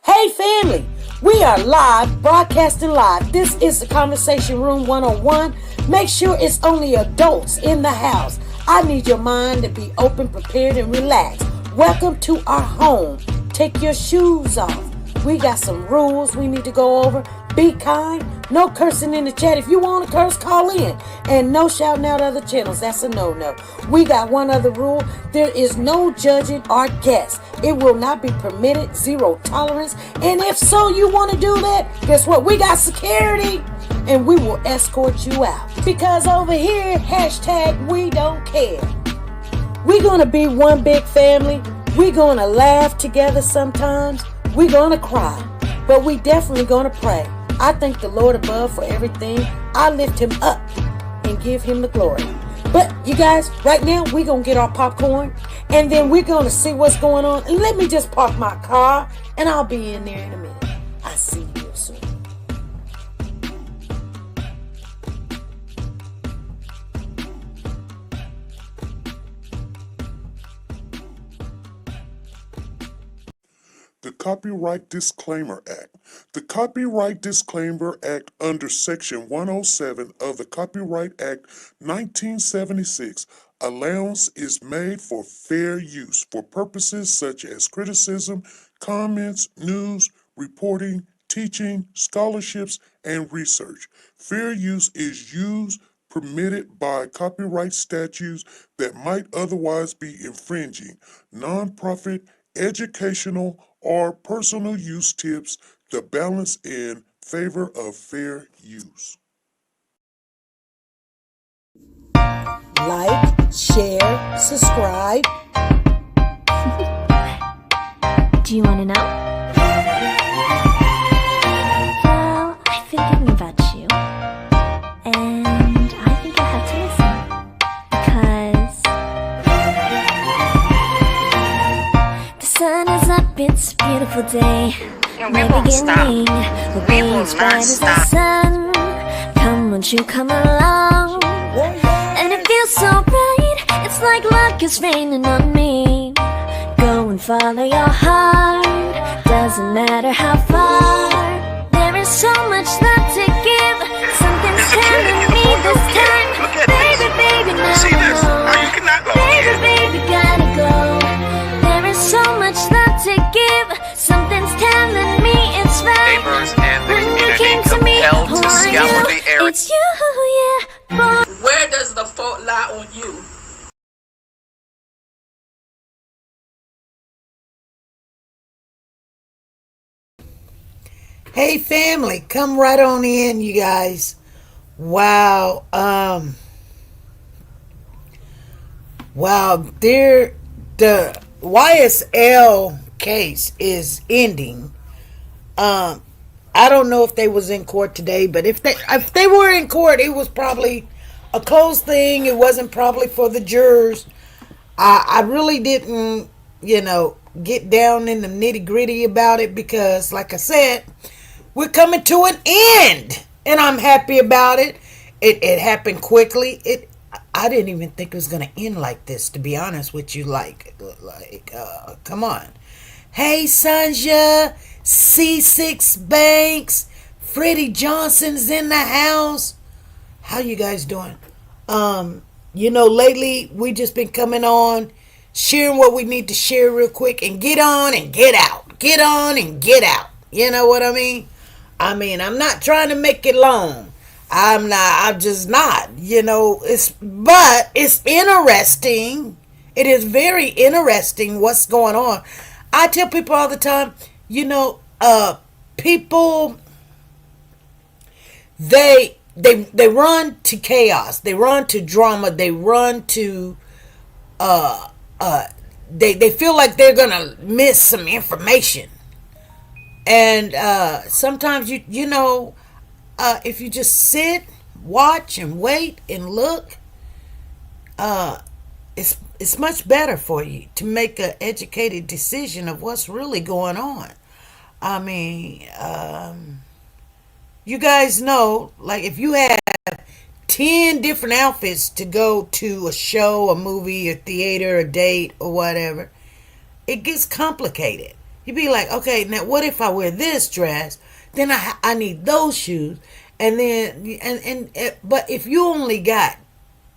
Hey family, we are live, broadcasting live. This is the Conversation Room 101. Make sure it's only adults in the house. I need your mind to be open, prepared, and relaxed. Welcome to our home. Take your shoes off. We got some rules we need to go over. Be kind. No cursing in the chat. If you want to curse, call in. And no shouting out other channels. That's a no-no. We got one other rule. There is no judging our guests. It will not be permitted. Zero tolerance. And if so, you want to do that, guess what? We got security. And we will escort you out. Because over here, hashtag we don't care. We're going to be one big family. We're going to laugh together sometimes. We're going to cry. But we definitely going to pray. I thank the Lord above for everything. I lift him up and give him the glory. But you guys, right now we're going to get our popcorn and then we're going to see what's going on. And let me just park my car and I'll be in there in a minute. I see you soon. The Copyright Disclaimer Act. The Copyright Disclaimer Act under Section 107 of the Copyright Act 1976, allowance is made for fair use for purposes such as criticism, comments, news, reporting, teaching, scholarships, and research. Fair use is used permitted by copyright statutes that might otherwise be infringing. Nonprofit, educational, or personal use tips the balance in favor of fair use. Like, share, subscribe. Do you want to know? Well, I've been thinking about you, and I think I have to listen, because the sun is up, it's a beautiful day. We won't stop. We will not stop. Sun. Come, won't you come along? And it feels so right. It's like luck is raining on me. Go and follow your heart. Doesn't matter how far. There is so much love to give. Something's telling me this time. Baby, baby, now See this? know. Now you cannot go Baby, again. baby, gotta go. There is so much love to give. Something's telling me it's right. Neighbors and the When you community came to me, compelled to who are scour you? the area. It's you, yeah, boy. Where does the fault lie on you? Hey family, come right on in, you guys. Wow, the YSL case is ending. I don't know if they was in court today, but if they were in court, it was probably a closed thing. It wasn't probably for the jurors. I really didn't, get down in the nitty gritty about it because, like I said, we're coming to an end, and I'm happy about it. It happened quickly. I didn't even think it was gonna end like this, to be honest with you. Come on. Hey, Sanja, C6 Banks, Freddie Johnson's in the house. How you guys doing? Lately we just been coming on, sharing what we need to share real quick, and get on and get out. Get on and get out. You know what I mean? I'm not trying to make it long. I'm just not, but it's interesting. It is very interesting what's going on. I tell people all the time, people, they run to chaos. They run to drama. They run to, they feel like they're going to miss some information. And sometimes, if you just sit, watch, and wait and look, it's much better for you to make an educated decision of what's really going on. You guys know, like, if you have 10 different outfits to go to a show, a movie, a theater, a date, or whatever, it gets complicated. You be like, okay, now what if I wear this dress? Then I need those shoes, and then but if you only got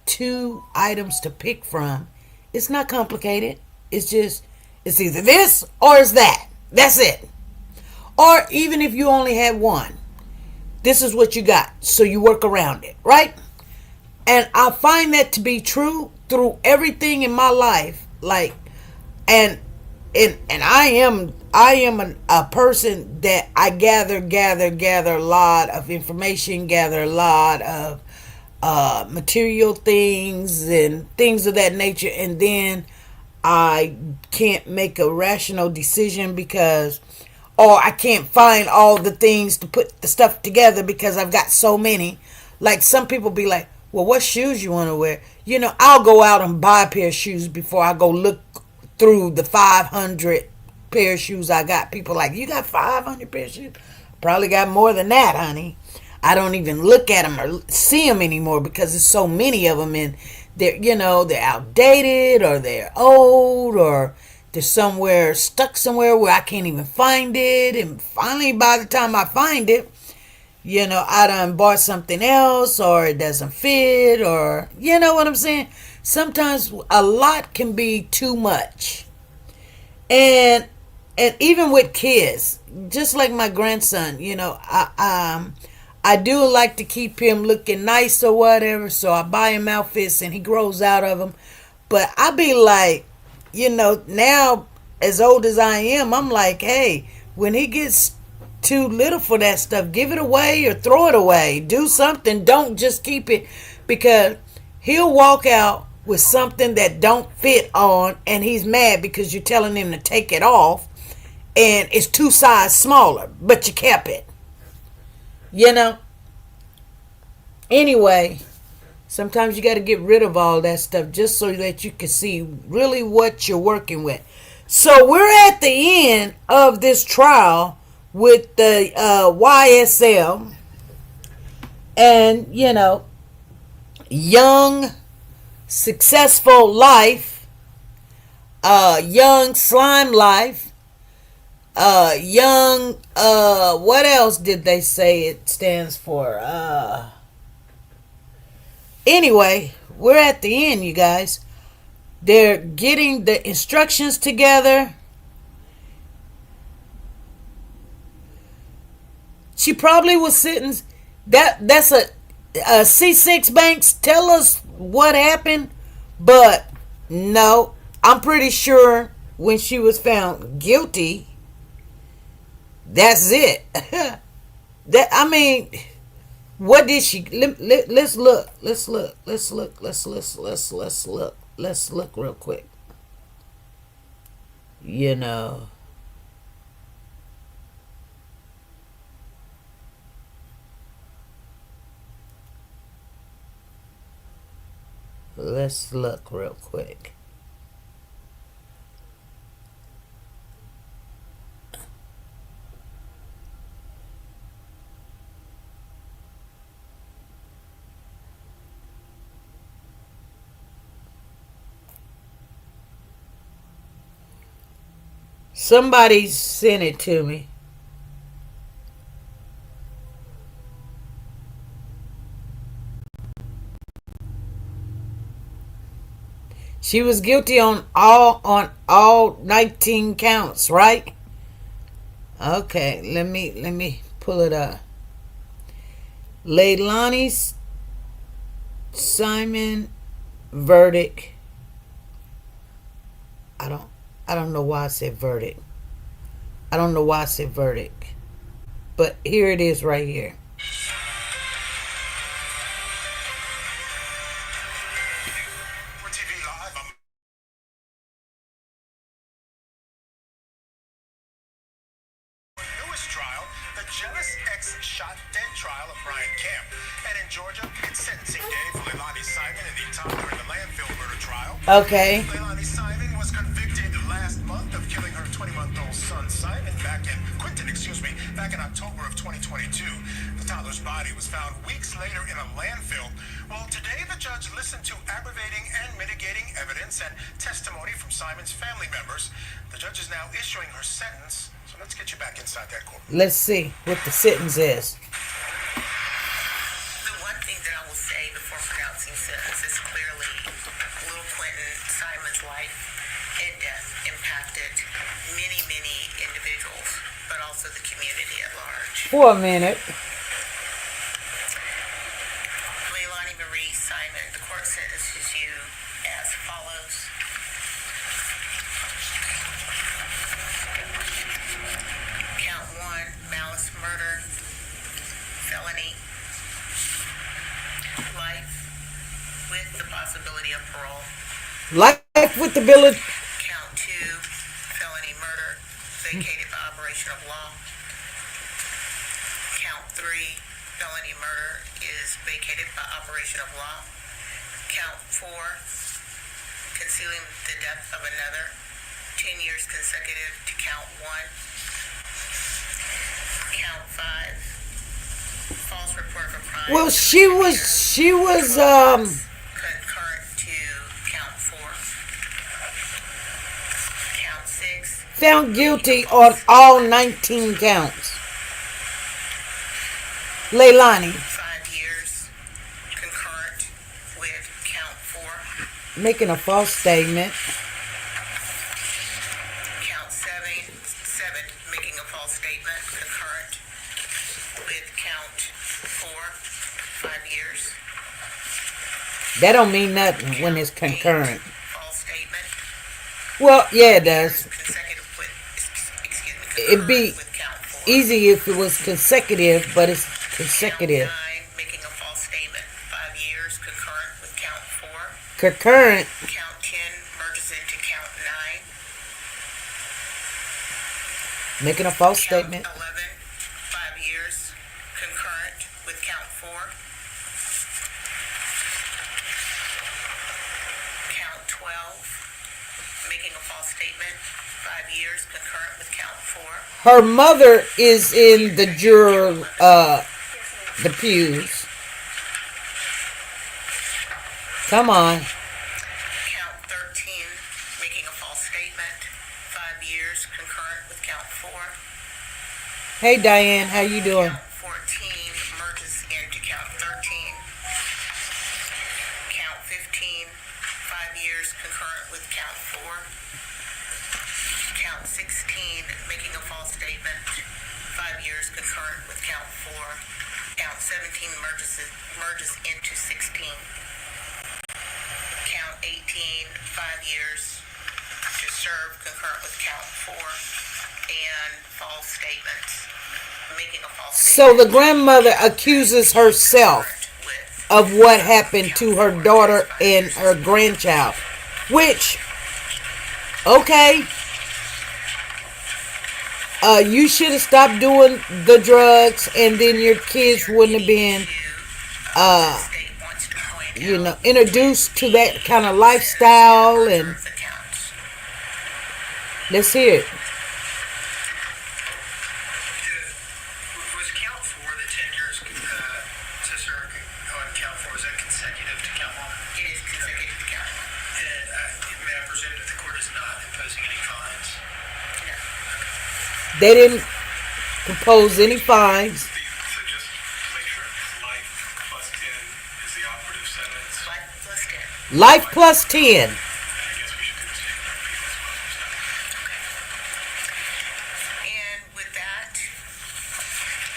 2 items to pick from, it's not complicated. It's either this or it's that. That's it. Or even if you only had 1, this is what you got, so you work around it, right? And I find that to be true through everything in my life. Like, and I am a person that I gather a lot of information, gather a lot of material things and things of that nature, and then I can't make a rational decision or I can't find all the things to put the stuff together because I've got so many. Like, some people be like, well, what shoes you want to wear? I'll go out and buy a pair of shoes before I go look through the 500 pair of shoes I got. People like, you got 500 pair of shoes? Probably got more than that, honey. I don't even look at them or see them anymore because there's so many of them, and they're outdated, or they're old, or they're stuck somewhere where I can't even find it. And finally, by the time I find it, I done bought something else, or it doesn't fit, or you know what I'm saying? Sometimes a lot can be too much. And even with kids, just like my grandson, I do like to keep him looking nice or whatever, so I buy him outfits and he grows out of them. But I be like, now as old as I am, I'm like, hey, when he gets too little for that stuff, give it away or throw it away. Do something. Don't just keep it, because he'll walk out with something that don't fit on, and he's mad because you're telling him to take it off, and it's 2 sizes smaller, but you kept it. Anyway, sometimes you got to get rid of all that stuff just so that you can see really what you're working with. So we're at the end of this trial with the YSL, and young, successful life, young slime life, young, what else did they say it stands for? Anyway, we're at the end, you guys. They're getting the instructions together. She probably was sitting. That's a C6 Banks. Tell us what happened, but no, I'm pretty sure when she was found guilty, that's it. What did she? Let's look. Let's look real quick. Let's look real quick. Somebody sent it to me. She was guilty on all 19 counts, right? Okay, let me pull it up. Leilani Simon verdict. I don't know why I said verdict. But here it is right here. Trial, the jealous ex-shot dead trial of Brian Kemp. And in Georgia, it's sentencing day for Leilani Simon in the Tyler and the landfill murder trial. Okay. Leilani Simon was convicted last month of killing her 20-month-old son Quentin, back in October of 2022. The toddler's body was found weeks later in a landfill. Well, today the judge listened to aggravating and mitigating evidence and testimony from Simon's family members. The judge is now issuing her sentence. So let's get you back inside that court. Let's see what the sentence is. The one thing that I will say before pronouncing sentence is clearly little Quentin Simon's life and death impacted many, many individuals, but also the community at large. For a minute. Leilani Marie Simon, the court sentences you as follows. Count 1, malice murder, felony, life with the possibility of parole. Life with the ability. Count 2, felony murder, vacated by operation of law. Count 3, felony murder is vacated by operation of law. Count 4, concealing the death of another, 10 years consecutive to count 1. Count 5, false report of a crime. Well, she was concurrent to count 4. Count 6, found guilty on all 19 counts. Leilani 5 years concurrent with count 4. making a false statement. Count 7, making a false statement concurrent with count 4, 5 years. That don't mean nothing when it's concurrent. False statement Well, yeah, it does. consecutive with, It'd be with count 4. easy if it was consecutive, but it's consecutive. Count 9, making a false statement, 5 years concurrent with count 4. Concurrent. Count 10 merges into count 9. Making a false Count statement. 11, 5 years concurrent with count 4. Count 12, making a false statement, 5 years concurrent with count 4. Her mother is in the juror, the pews. Come on. Count 13, making a false statement, 5 years concurrent with count 4. Hey, Diane, how you doing? Count 14 merges into count 13. Count 15, 5 years concurrent with count 4. Count 16, making a false statement, 5 years concurrent with count 4. Count 17 merges into 16. Count 18, 5 years to serve concurrent with count 4. And false statements, making a false So statement. the grandmother accuses herself With of what happened to her daughter and her grandchild. Which, okay, you should have stopped doing the drugs, and then your kids wouldn't have been, state wants to point out introduced to that kind of lifestyle. And the counts. let's hear it. Was count 4 the 10 years to serve on count 4? Is that consecutive to count 1? It is consecutive to count 1. And may I presume that the court is not imposing any fines? No. They didn't propose any fines. So just to make sure, life plus 10 is the operative sentence. Life plus 10. Life plus 10. I guess we should do the same for appeal as well. And with that,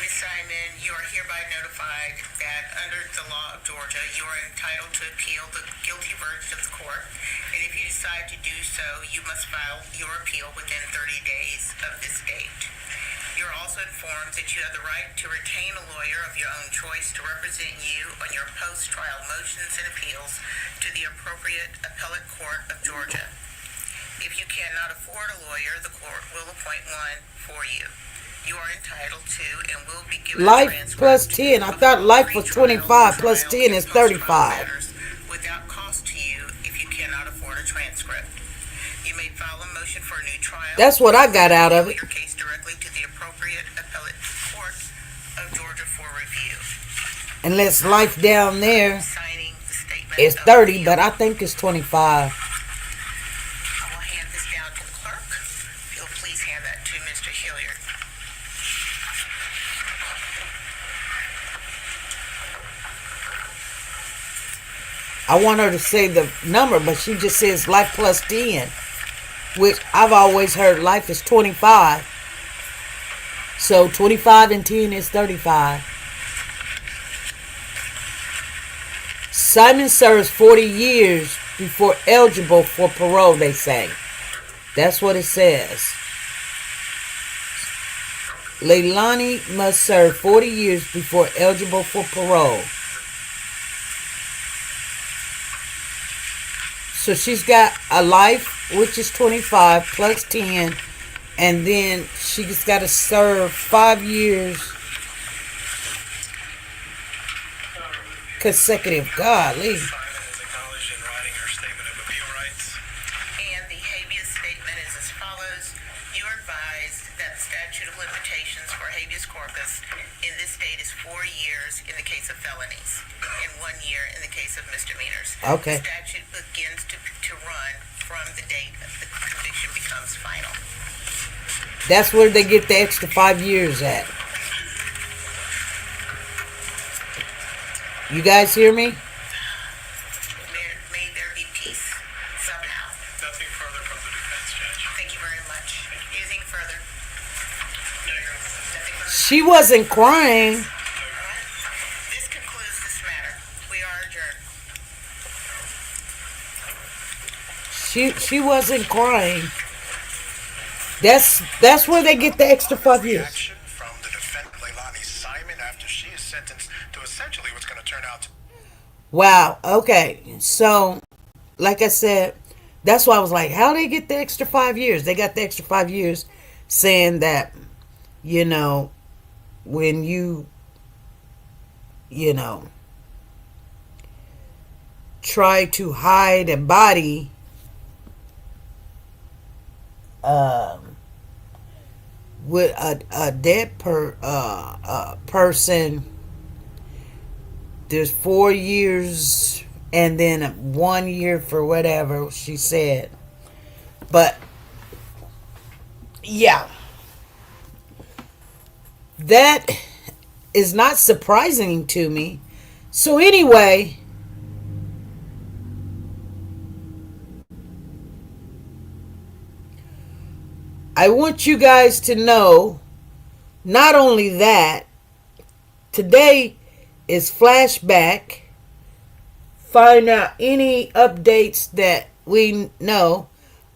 Ms. Simon, you are hereby notified that under the law of Georgia, you are entitled to appeal the guilty verdict of the court. And if you decide to do so, you must file your appeal within 30 days of this date. You're also informed that you have the right to retain a lawyer of your own choice to represent you on your post-trial motions and appeals to the appropriate appellate court of Georgia. If you cannot afford a lawyer, the court will appoint one for you. You are entitled to and will be given Life a transcript plus 10. I thought life was 25 plus 10 is 35. without cost to you if you cannot afford a transcript. You may file a motion for a new trial. That's what I got out of it. Your case directly to the appropriate appellate court of Georgia for review. Unless life down there. Signing the statement It's 30, but I think it's 25. I will hand this down to the clerk. If you'll please hand that to Mr. Hilliard. I want her to say the number, but she just says life plus 10, which I've always heard life is 25. So 25 and 10 is 35. Simon serves 40 years before eligible for parole, they say. That's what it says. Leilani must serve 40 years before eligible for parole. So she's got a life, which is 25 plus 10, and then she's got to serve 5 years consecutive. Golly. Simon has acknowledged in writing her statement of appeal rights. And the habeas statement is as follows. You are advised that the statute of limitations for habeas corpus in this state is 4 years in the case of felonies and 1 year in the case of misdemeanors. Okay. The statute begins to run from the date the conviction becomes final. That's where they get the extra 5 years at. You guys hear me? May there be peace somehow. Nothing further from the defense, Judge. Thank you very much. Anything further? No, Your Honor. Nothing further? She wasn't crying. This concludes this matter. We are adjourned. She wasn't crying. That's where they get the extra 5 years. Reaction from the defendant, Leilani Simon, after she is sentenced to essentially what's going to turn out to... Wow. Okay. So, like I said, that's why I was like, how they get the extra 5 years? They got the extra 5 years saying that, when you try to hide a body, with a dead person, there's 4 years and then 1 year for whatever she said. But yeah, that is not surprising to me. So anyway, I want you guys to know, not only that, today is flashback. Find out any updates that we know.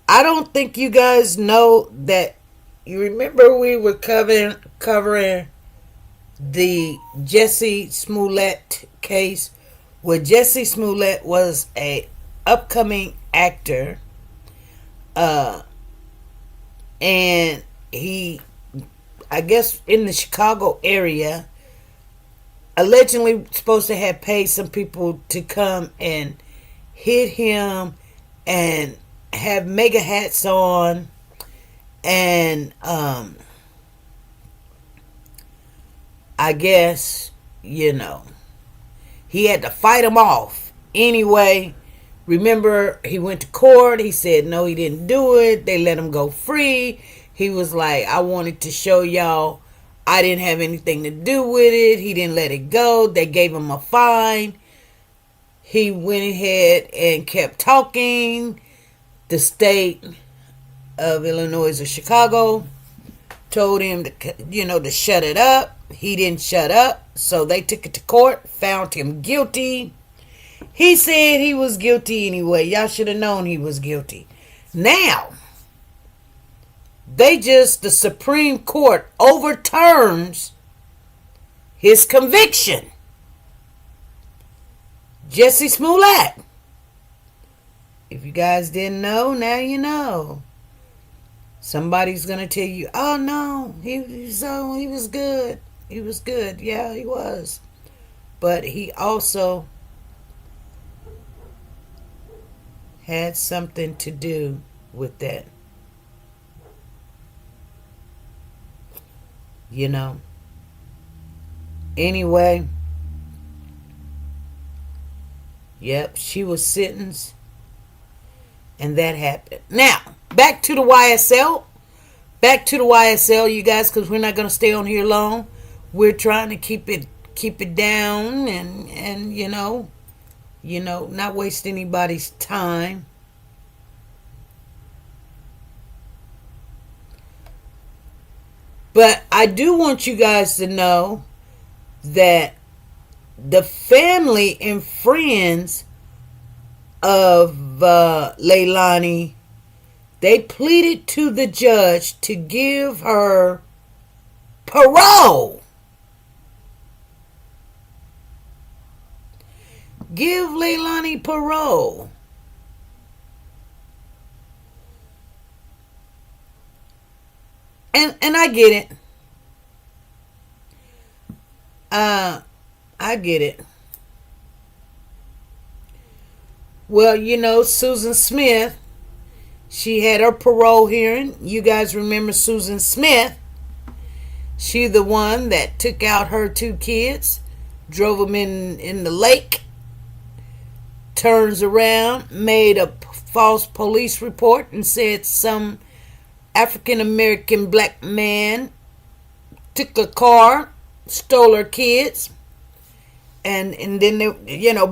I don't think you guys know that. You remember we were covering the Jussie Smollett case, where Jussie Smollett was a upcoming actor, and he, I guess, in the Chicago area, allegedly supposed to have paid some people to come and hit him and have mega hats on, and I guess, he had to fight him off. Anyway, remember, he went to court. He said no, he didn't do it. They let him go free. He was like, I wanted to show y'all I didn't have anything to do with it. He didn't let it go. They gave him a fine. He went ahead and kept talking. The state of Illinois or Chicago told him to, to shut it up. He didn't shut up. So they took it to court, found him guilty. He said he was guilty anyway. Y'all should have known he was guilty. Now, the Supreme Court overturns his conviction. Jussie Smollett. If you guys didn't know, now you know. Somebody's going to tell you, oh no, he was good. He was good. Yeah, he was. But he also had something to do with that. Anyway, Yep, she was sentenced, and that happened. Now, back to the YSL. Back to the YSL, you guys, because we're not going to stay on here long. We're trying to keep it down, and not waste anybody's time. But I do want you guys to know that the family and friends of Leilani, they pleaded to the judge to give her parole. Give Leilani parole. And I get it. I get it. Well, Susan Smith, she had her parole hearing. You guys remember Susan Smith? She the one that took out her 2 kids, drove them in the lake, turns around, made a false police report and said some African American black man took a car, stole her kids, and then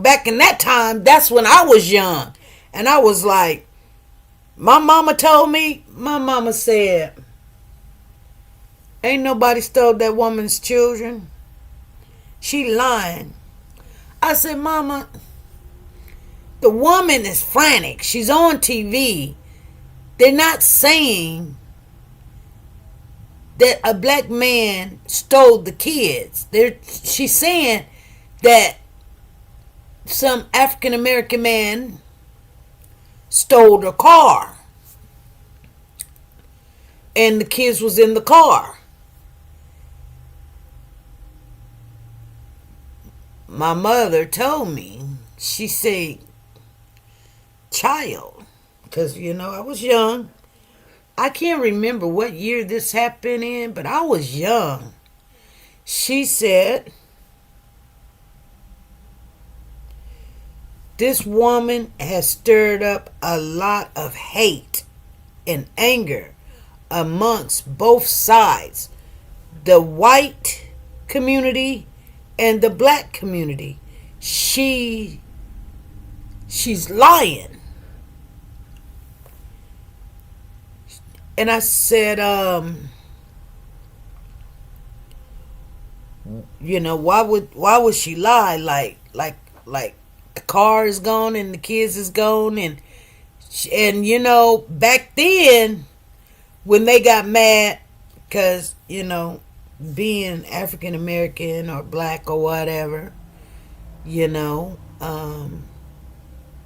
back in that time, that's when I was young, and I was like, my mama said, ain't nobody stole that woman's children. She lying. I said, Mama, the woman is frantic. She's on TV. They're not saying that a black man stole the kids. She's saying that some African American man stole the car. And the kids was in the car. My mother told me, she said, child, because, I was young. I can't remember what year this happened in, but I was young. She said, this woman has stirred up a lot of hate and anger amongst both sides, the white community and the black community. She's lying. And I said, why would she lie? Like the car is gone and the kids is gone, and back then when they got mad, because being African American or black or whatever, and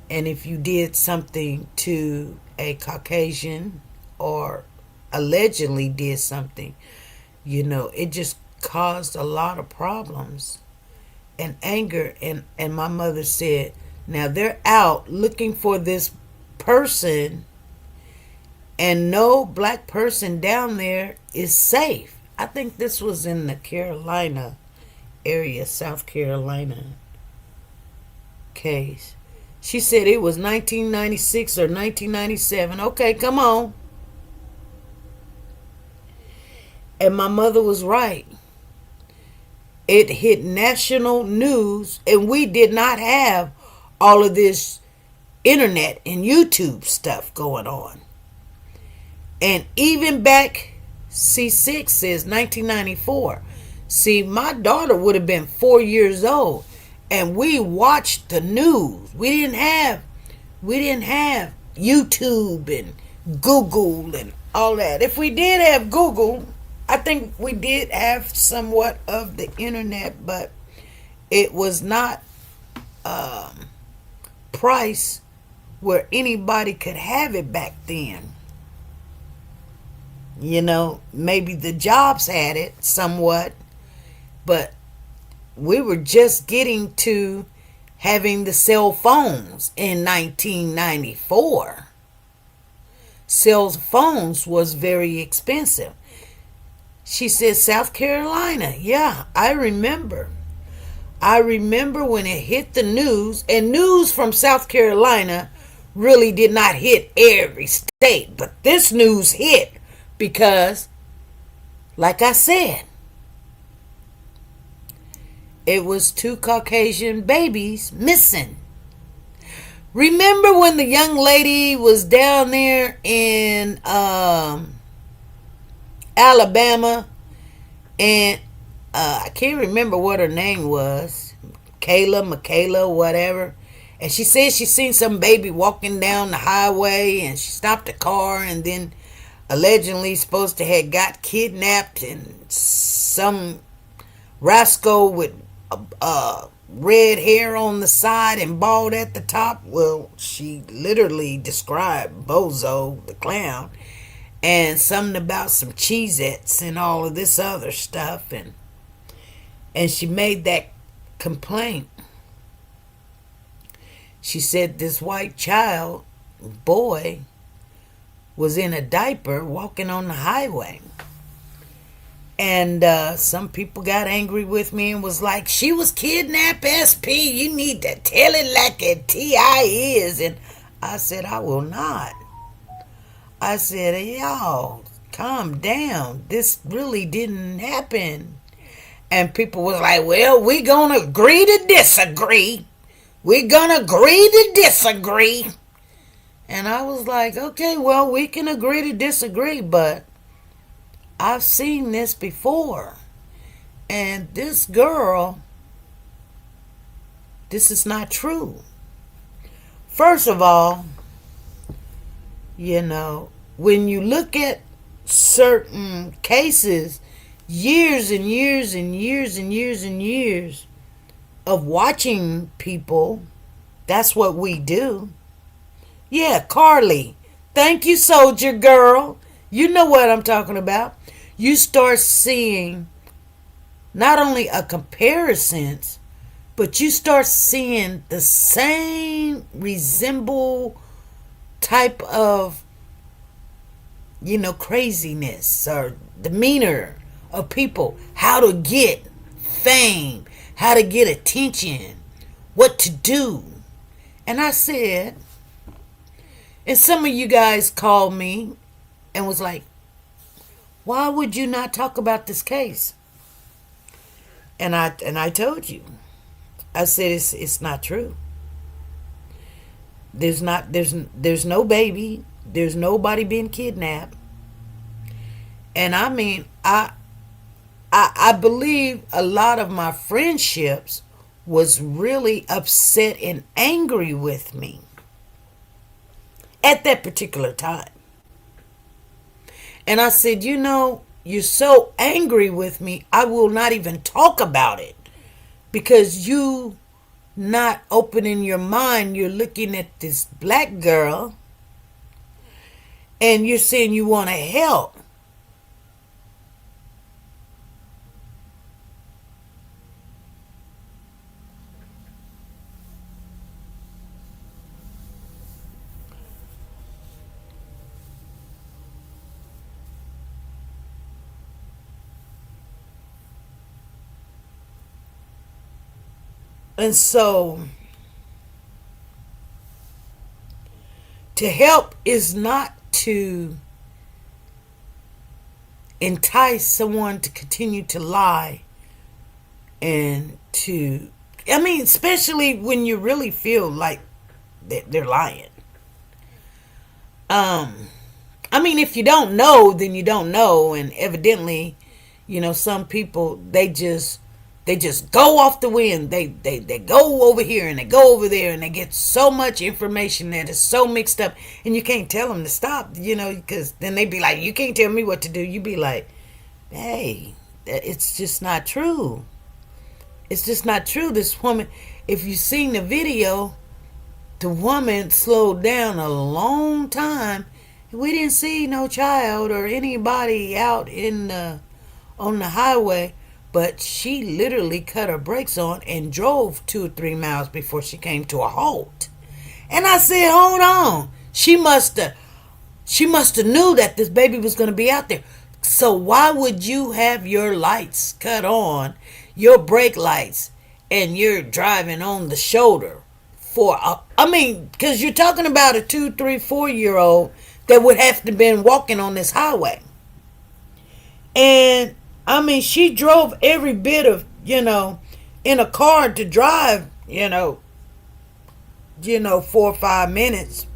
if you did something to a Caucasian or allegedly did something, it just caused a lot of problems and anger. And my mother said, now they're out looking for this person, and no black person down there is safe. I think this was in the Carolina area, South Carolina case. She said it was 1996 or 1997. Okay, come on. And my mother was right. It hit national news, and we did not have all of this internet and YouTube stuff going on. And even back, C6 says 1994. See, my daughter would have been 4 years old, and we watched the news. We didn't have YouTube and Google and all that. If we did have Google, I think we did have somewhat of the internet, but it was not priced where anybody could have it back then. Maybe the jobs had it somewhat, but we were just getting to having the cell phones in 1994. Cell phones was very expensive. She said South Carolina. Yeah, I remember. I remember when it hit the news, and news from South Carolina really did not hit every state, but this news hit because, like I said, it was 2 Caucasian babies missing. Remember when the young lady was down there in Alabama, and I can't remember what her name was, Michaela, whatever. And she said she seen some baby walking down the highway, and she stopped the car, and then allegedly supposed to have got kidnapped, and some rascal with red hair on the side and bald at the top. Well, she literally described Bozo the clown, and something about some Cheez-Its and all of this other stuff, and she made that complaint. She said this white child, boy, was in a diaper walking on the highway. And some people got angry with me and was like, she was kidnapped, SP. You need to tell it like a T.I. is. And I said, I will not. I said, y'all, calm down. This really didn't happen. And people was like, well, we gonna agree to disagree. We're gonna agree to disagree. And I was like, okay, well, we can agree to disagree, but I've seen this before. And this girl, this is not true. First of all, when you look at certain cases, years and years and years and years and years of watching people, that's what we do. Yeah, Carly. Thank you, soldier girl. You know what I'm talking about. You start seeing not only a comparison, but you start seeing the same resemble type of, craziness or demeanor of people. How to get fame, how to get attention, what to do. And I said, and some of you guys called me and was like, why would you not talk about this case? And I told you. I said it's not true. There's no baby. There's nobody being kidnapped. And I mean, I believe a lot of my friendships was really upset and angry with me at that particular time. And I said, you're so angry with me, I will not even talk about it. Because you not opening your mind, you're looking at this black girl and you're saying you want to help. And so, to help is not to entice someone to continue to lie and especially when you really feel like they're lying. If you don't know, then you don't know. And evidently, some people, they just go off the wind. They go over here and they go over there and they get so much information that is so mixed up, and you can't tell them to stop, because then they be like, you can't tell me what to do. You be like, hey, it's just not true. It's just not true. This woman, if you've seen the video, the woman slowed down a long time. We didn't see no child or anybody out on the highway. But she literally cut her brakes on and drove 2 or 3 miles before she came to a halt. And I said, hold on. She must have knew that this baby was going to be out there. So why would you have your lights cut on, your brake lights, and you're driving on the shoulder because you're talking about a 2, 3, 4-year-old that would have to been walking on this highway. And she drove every bit of, in a car to drive, 4 or 5 minutes.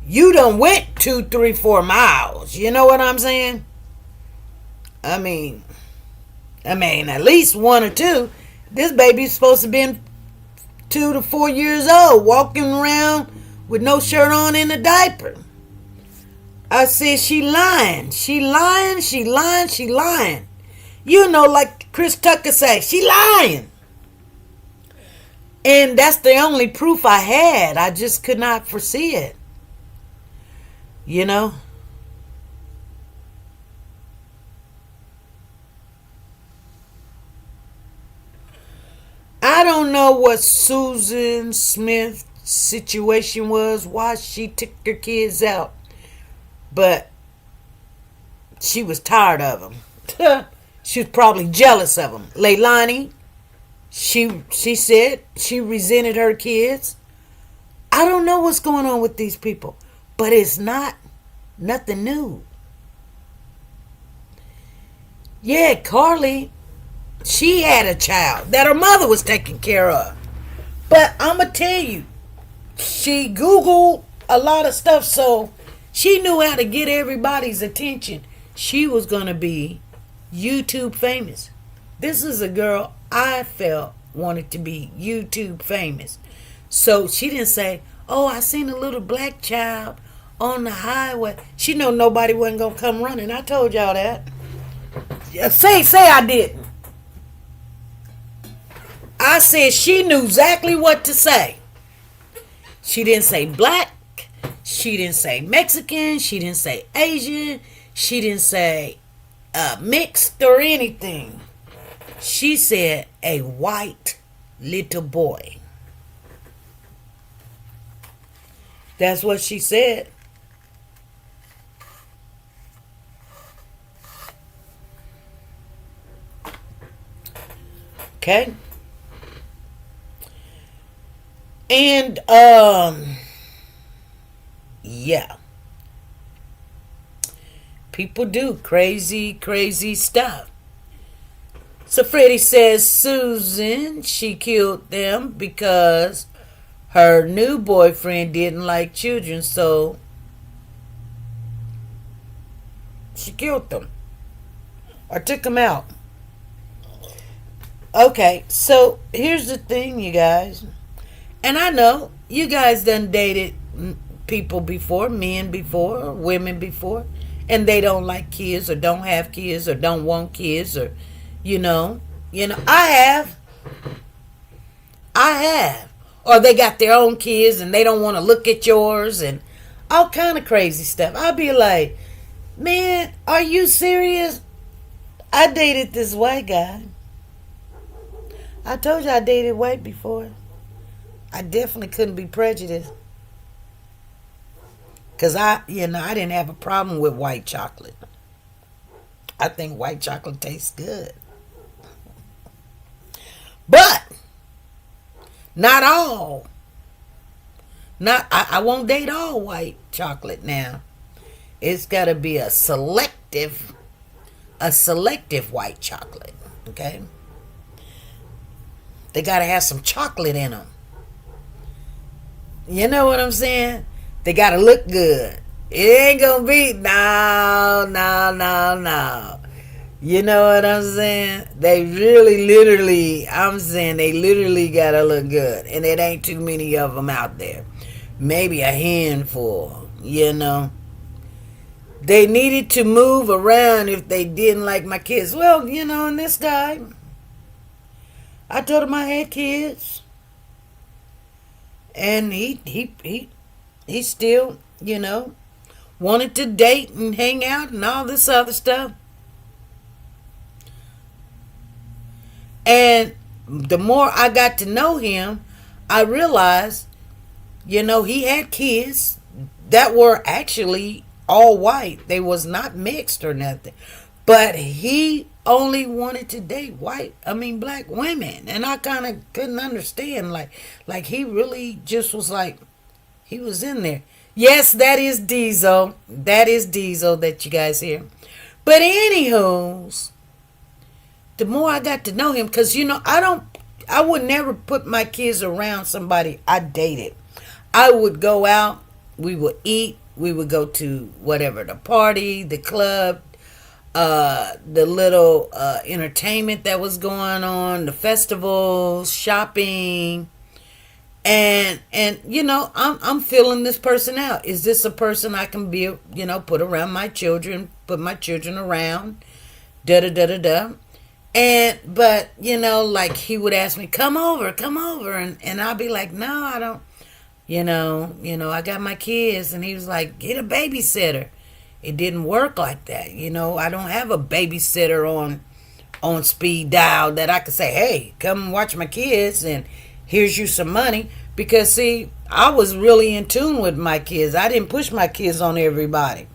You done went 2, 3, 4 miles. You know what I'm saying? At least 1 or 2. This baby's supposed to be 2 to 4 years old, walking around with no shirt on and a diaper. I said, she lying. She lying, she lying, she lying. Like Chris Tucker say, she lying. And that's the only proof I had. I just could not foresee it. I don't know what Susan Smith's situation was, why she took her kids out. But she was tired of them. She was probably jealous of them. Leilani, she said she resented her kids. I don't know what's going on with these people, but it's nothing new. Yeah, Carly, she had a child that her mother was taking care of. But I'm going to tell you, she Googled a lot of stuff, so she knew how to get everybody's attention. She was going to be YouTube famous. This is a girl I felt wanted to be YouTube famous. So she didn't say, oh, I seen a little black child on the highway. She know nobody wasn't going to come running. I told y'all that. Say I didn't. I said she knew exactly what to say. She didn't say black. She didn't say Mexican. She didn't say Asian. She didn't say mixed or anything. She said a white little boy. That's what she said. Okay. And yeah. People do crazy stuff. So Freddie says Susan, she killed them because her new boyfriend didn't like children, so she killed them. Or took them out. Okay, so here's the thing, you guys. And I know you guys done dated people before, men before, women before, and they don't like kids or don't have kids or don't want kids or, I have. Or they got their own kids and they don't want to look at yours and all kind of crazy stuff. I'll be like, man, are you serious? I dated this white guy. I told you I dated white before. I definitely couldn't be prejudiced. Because I didn't have a problem with white chocolate. I think white chocolate tastes good. But not all. I won't date all white chocolate now. It's got to be a selective white chocolate. Okay? They got to have some chocolate in them. You know what I'm saying? They got to look good. It ain't going to be, no. You know what I'm saying? They really, literally, they literally got to look good. And it ain't too many of them out there. Maybe a handful, They needed to move around if they didn't like my kids. Well, and this guy, I told him I had kids. And he still, wanted to date and hang out and all this other stuff. And the more I got to know him, I realized, he had kids that were actually all white. They was not mixed or nothing. But he only wanted to date black women. And I kind of couldn't understand. Like he really just was like, he was in there. Yes, that is Diesel. That is Diesel that you guys hear. But anywho, the more I got to know him, because, I would never put my kids around somebody I dated. I would go out, we would eat, we would go to whatever, the party, the club, the little entertainment that was going on, the festivals, shopping. And I'm feeling this person out. Is this a person I can be, put around my children, put my children around, da da da da da. But like he would ask me, come over, and I'll be like, no, I don't, I got my kids. And he was like, get a babysitter. It didn't work like that. I don't have a babysitter on speed dial that I could say, hey, come watch my kids and here's you some money. Because see, I was really in tune with my kids. I didn't push my kids on everybody.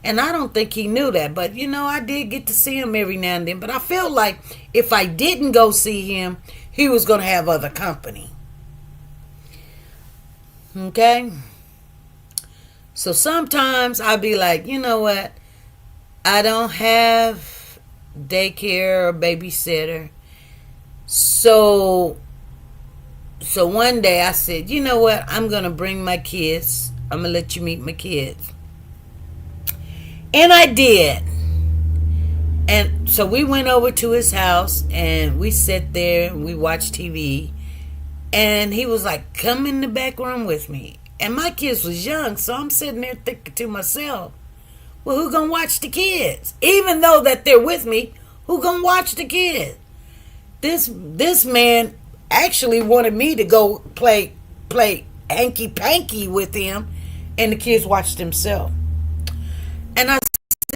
And I don't think he knew that. But I did get to see him every now and then. But I felt like if I didn't go see him, he was going to have other company. Okay? So sometimes I'll be like, you know what? I don't have daycare or babysitter. So one day I said, you know what? I'm going to bring my kids. I'm going to let you meet my kids. And I did. And so we went over to his house and we sat there and we watched TV. And he was like, come in the back room with me. And my kids was young, so I'm sitting there thinking to myself, well, who gonna watch the kids? Even though that they're with me, who gonna watch the kids? This man actually wanted me to go play hanky panky with him, and the kids watched themselves. And I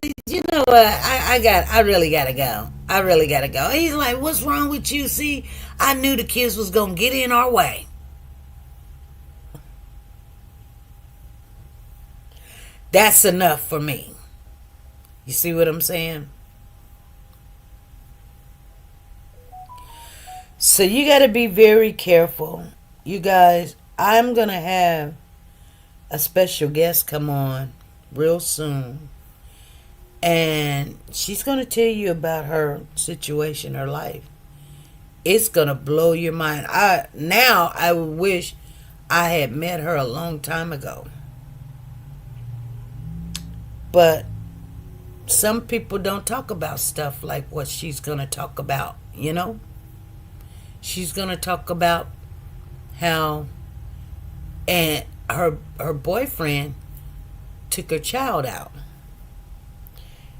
said, you know what? I really gotta go. I really gotta go. And he's like, what's wrong with you? See, I knew the kids was gonna get in our way. That's enough for me. You see what I'm saying? So you got to be very careful. You guys, I'm going to have a special guest come on real soon. And she's going to tell you about her situation, her life. It's going to blow your mind. I wish I had met her a long time ago. But some people don't talk about stuff like what she's going to talk about, She's going to talk about how and her boyfriend took her child out.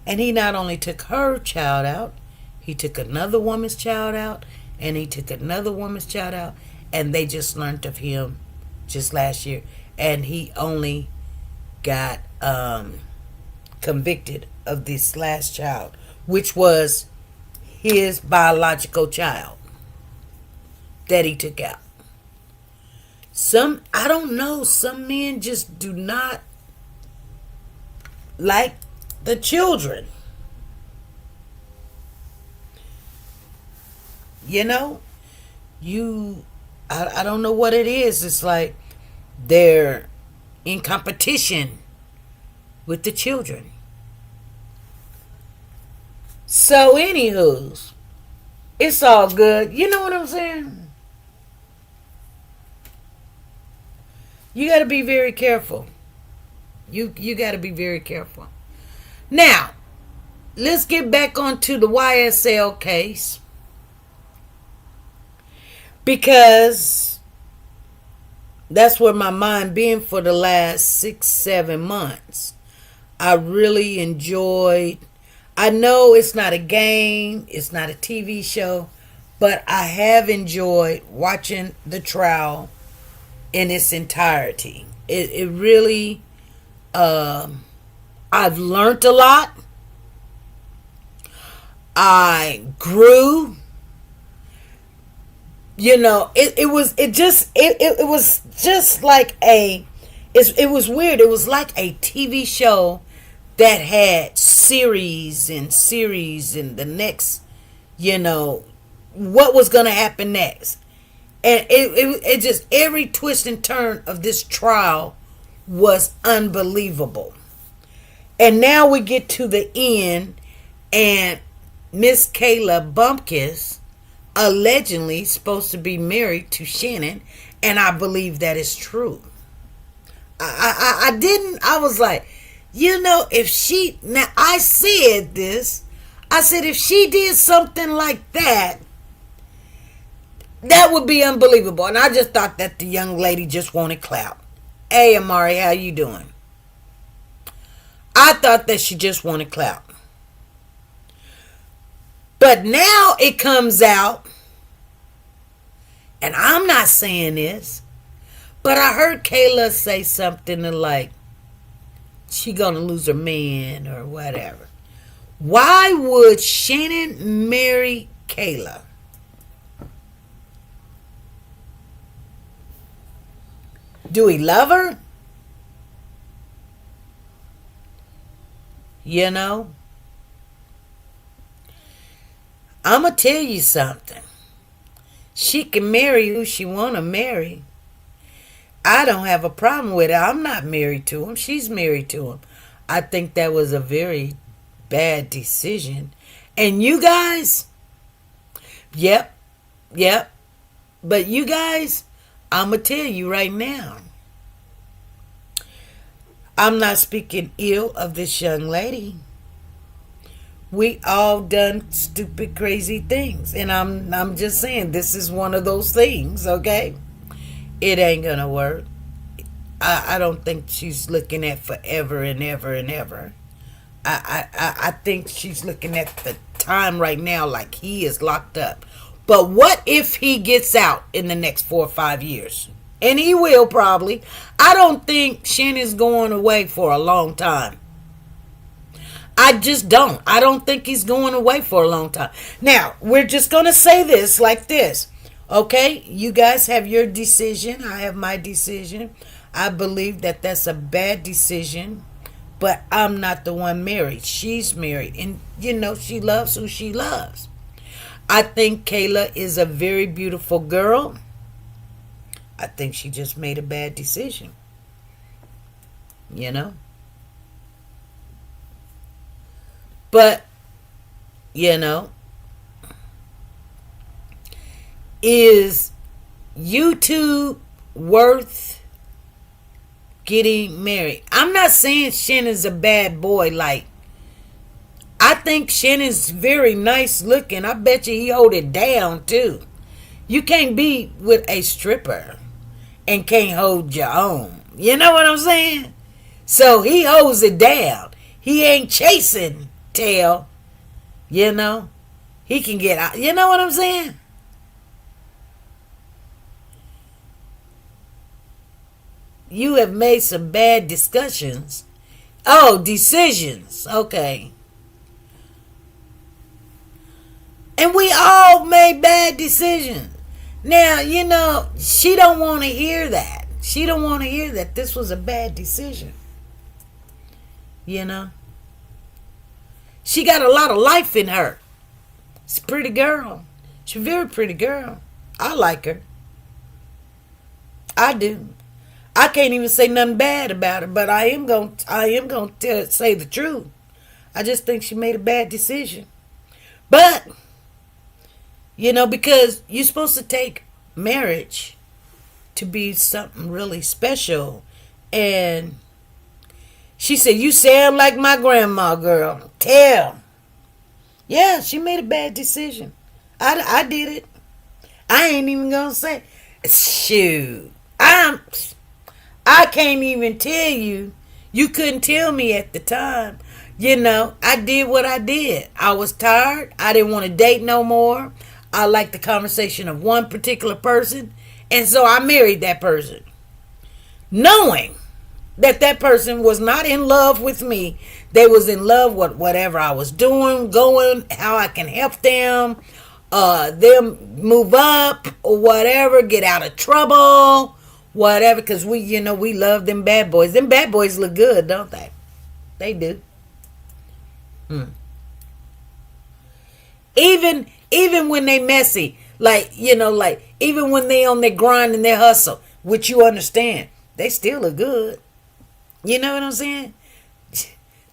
And he not only took her child out, he took another woman's child out, and he took another woman's child out, and they just learned of him just last year. And he only got convicted of this last child, which was his biological child that he took out. I don't know, some men just do not like the children. I don't know what it is. It's like they're in competition with the children. So, anywho, it's all good. You know what I'm saying? You got to be very careful. You got to be very careful. Now, let's get back onto the YSL case. Because that's where my mind been for the last 6-7 months. I really enjoyed. I know it's not a game, it's not a TV show, but I have enjoyed watching the trial in its entirety. It really, I've learned a lot. I grew. It was just like it was weird. It was like a TV show that had series and the next you know, what was going to happen next. And it just, every twist and turn of this trial was unbelievable. And now we get to the end, and Miss Kayla Bumpkins allegedly supposed to be married to Shannon, and I believe that is true. I was like, if she, now I said this, I said if she did something like that, that would be unbelievable. And I just thought that the young lady just wanted clout. Hey, Amari, how you doing? I thought that she just wanted clout. But now it comes out, and I'm not saying this, but I heard Kayla say something like she gonna lose her man or whatever. Why would Shannon marry Kayla? Do he love her? I'm going to tell you something. She can marry who she want to marry. I don't have a problem with it. I'm not married to him. She's married to him. I think that was a very bad decision. And you guys, yep. But you guys, I'm going to tell you right now, I'm not speaking ill of this young lady. We all done stupid, crazy things. And I'm just saying, this is one of those things, okay? It ain't gonna work. I don't think she's looking at forever and ever and ever. I think she's looking at the time right now like he is locked up. But what if he gets out in the next 4 or 5 years? And he will probably. I don't think Shannon's going away for a long time. I just don't. I don't think he's going away for a long time. Now, we're just going to say this like this. Okay? You guys have your decision. I have my decision. I believe that that's a bad decision. But I'm not the one married. She's married. And, she loves who she loves. I think Kayla is a very beautiful girl. I think she just made a bad decision. But, is YouTube worth getting married? I'm not saying Shannon's a bad boy. Like, I think Shannon's very nice looking. I bet you he hold it down too. You can't be with a stripper and can't hold your own. You know what I'm saying? So he holds it down. He ain't chasing tail. He can get out. You know what I'm saying? You have made some bad decisions. Okay. And we all made bad decisions. Now, she don't want to hear that. She don't want to hear that this was a bad decision. She got a lot of life in her. She's a pretty girl. She's a very pretty girl. I like her. I do. I can't even say nothing bad about her, but I am going to say the truth. I just think she made a bad decision. But, because you're supposed to take marriage to be something really special. And she said, you sound like my grandma, girl. Tell. Yeah, she made a bad decision. I did it. I ain't even going to say. Shoot. I can't even tell you. You couldn't tell me at the time. I did what I did. I was tired. I didn't want to date no more. I liked the conversation of one particular person. And so I married that person. Knowing that person was not in love with me. They was in love with whatever I was doing, going, how I can help them move up or whatever, get out of trouble, whatever. Because we love them bad boys. Them bad boys look good, don't they? They do. Even even when they messy, like, like even when they on their grind and their hustle, which you understand, they still look good. You know what I'm saying?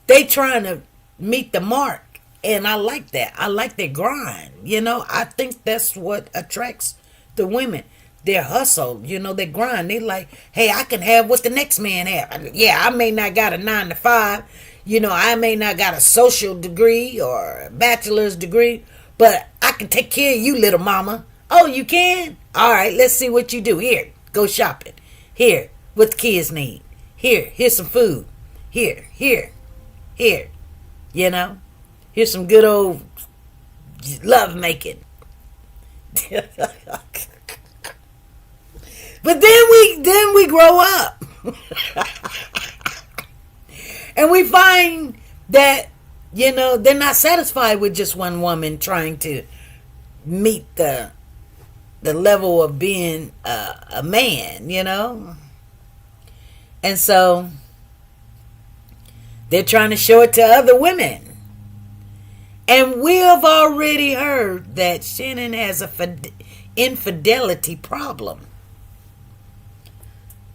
They trying to meet the mark, and I like that. I like their grind. I think that's what attracts the women. Their hustle, their grind. They like, hey, I can have what the next man have. Yeah, I may not got a 9 to 5. I may not got a social degree or a bachelor's degree, but I can take care of you, little mama. Oh, you can? All right, let's see what you do. Here, go shopping. Here, what the kids need. Here's some food. Here. Here's some good old love making. But then we grow up. And we find that, they're not satisfied with just one woman trying to meet the level of being a man, And so they're trying to show it to other women. And we have already heard that Shannon has a infidelity problem.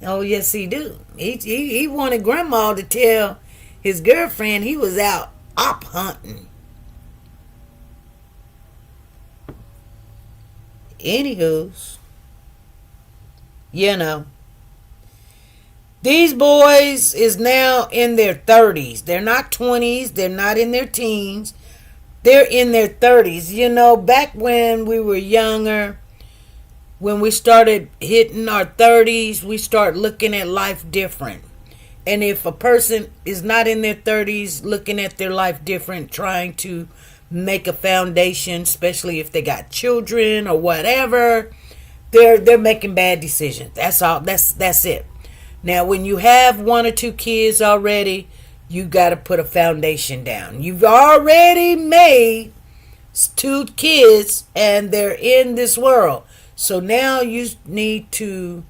Oh, yes, he do. He wanted grandma to tell his girlfriend he was out op hunting. Anywho's, these boys is now in their 30s. They're not 20s. They're not in their teens. They're in their 30s. Back when we were younger, when we started hitting our 30s, we start looking at life different. And if a person is not in their 30s looking at their life different, trying to make a foundation, especially if they got children or whatever, they're making bad decisions. That's all. That's it. Now, when you have 1 or 2 kids already, you got to put a foundation down. You've already made 2 kids and they're in this world. So now you need to,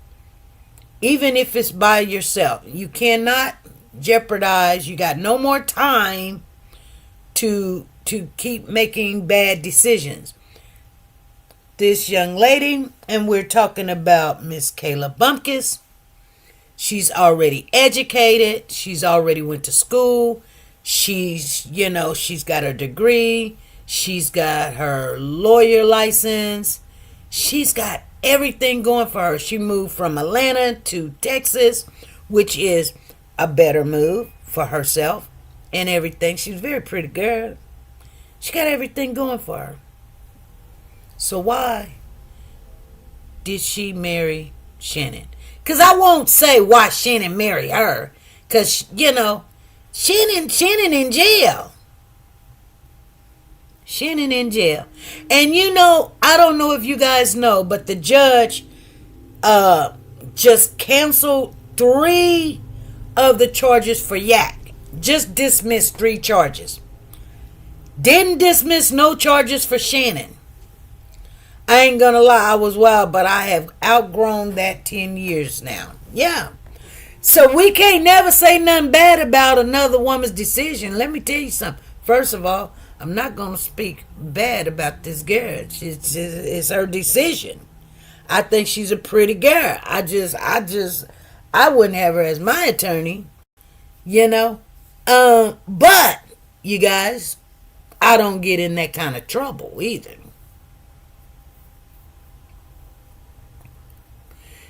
even if it's by yourself, you cannot jeopardize. You got no more time to keep making bad decisions. This young lady, and we're talking about Miss Kayla Bumpkins, she's already educated. She's already went to school. She's got her degree. She's got her lawyer license. She's got everything going for her. She moved from Atlanta to Texas, which is a better move for herself and everything. She's a very pretty girl. She got everything going for her. So why did she marry Shannon? Because I won't say why Shannon married her. Because, Shannon in jail. Shannon in jail. And I don't know if you guys know, but the judge just canceled 3 of the charges for Yak. Just dismissed 3 charges. Didn't dismiss no charges for Shannon. I ain't gonna lie, I was wild, but I have outgrown that 10 years now. Yeah. So we can't never say nothing bad about another woman's decision. Let me tell you something. First of all, I'm not going to speak bad about this girl. It's her decision. I think she's a pretty girl. I wouldn't have her as my attorney, But, you guys, I don't get in that kind of trouble either.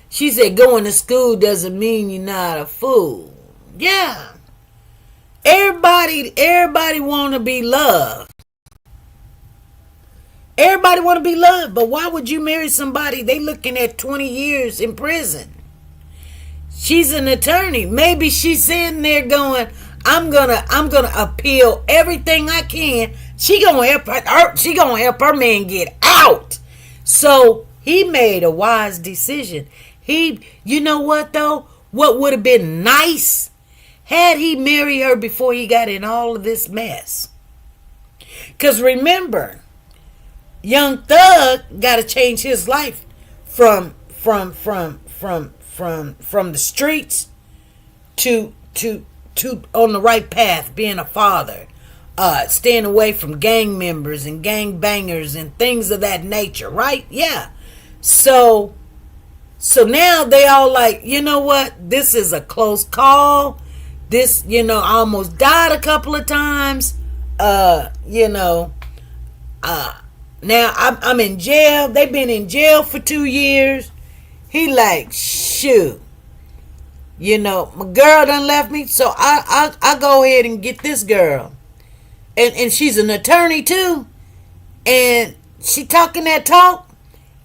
She said going to school doesn't mean you're not a fool. Yeah. Everybody want to be loved. Everybody want to be loved, but why would you marry somebody they looking at 20 years in prison? She's an attorney. Maybe she's sitting there going, I'm gonna appeal everything I can. She gonna help her man get out. So he made a wise decision. You know what though? What would have been nice had he married her before he got in all of this mess. Because remember, Young Thug got to change his life from the streets to on the right path, being a father, staying away from gang members and gang bangers and things of that nature, right? Yeah. So now they all like, you know what? This is a close call. This, I almost died a couple of times. Now I'm in jail. They've been in jail for 2 years. He like, shoot. My girl done left me, so I go ahead and get this girl. And she's an attorney too. And she talking that talk,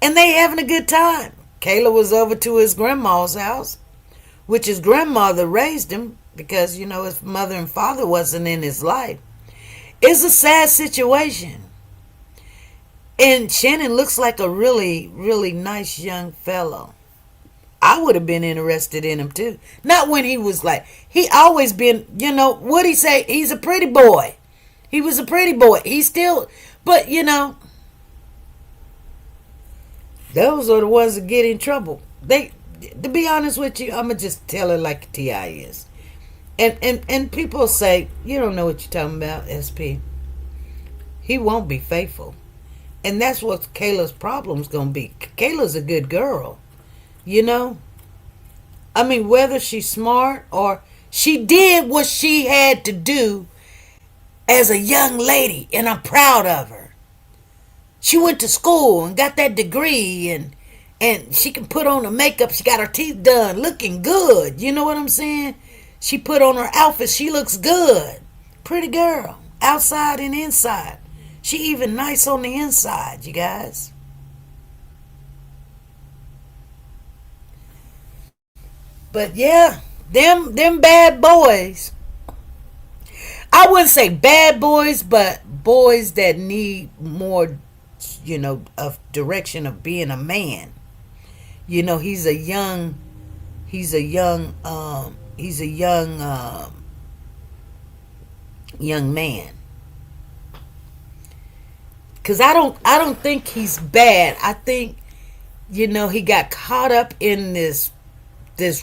and they having a good time. Kayla was over to his grandma's house, which his grandmother raised him because, his mother and father wasn't in his life. It's a sad situation. And Shannon looks like a really, really nice young fellow. I would have been interested in him too. Not when he was like, he always been, what'd he say? He's a pretty boy. He was a pretty boy. He's still, but those are the ones that get in trouble. To be honest with you, I'm going to just tell it like T.I. is. And people say, you don't know what you're talking about, SP. He won't be faithful. And that's what Kayla's problem's going to be. Kayla's a good girl. I mean, whether she's smart or she did what she had to do as a young lady, and I'm proud of her. She went to school and got that degree, and she can put on her makeup. She got her teeth done, looking good. You know what I'm saying? She put on her outfit. She looks good. Pretty girl, outside and inside. She even nice on the inside, you guys. But yeah, them bad boys. I wouldn't say bad boys, but boys that need more, of direction of being a man. He's a young man. Cause I don't think he's bad. I think, he got caught up in this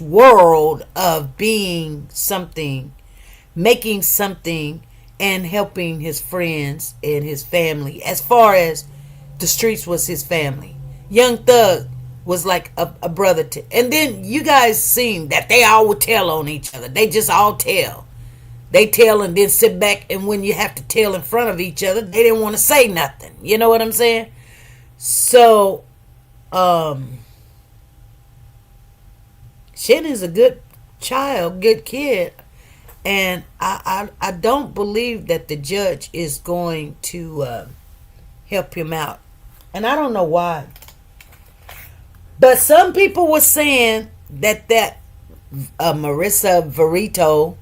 world of being something, making something, and helping his friends and his family. As far as the streets was his family, Young Thug was like a brother to. And then you guys seen that they all would tell on each other. They just all tell. They tell and then sit back, and when you have to tell in front of each other, they didn't want to say nothing. You know what I'm saying? So, Shannon's a good child, good kid, and I don't believe that the judge is going to help him out, and I don't know why. But some people were saying that Marissa Verito,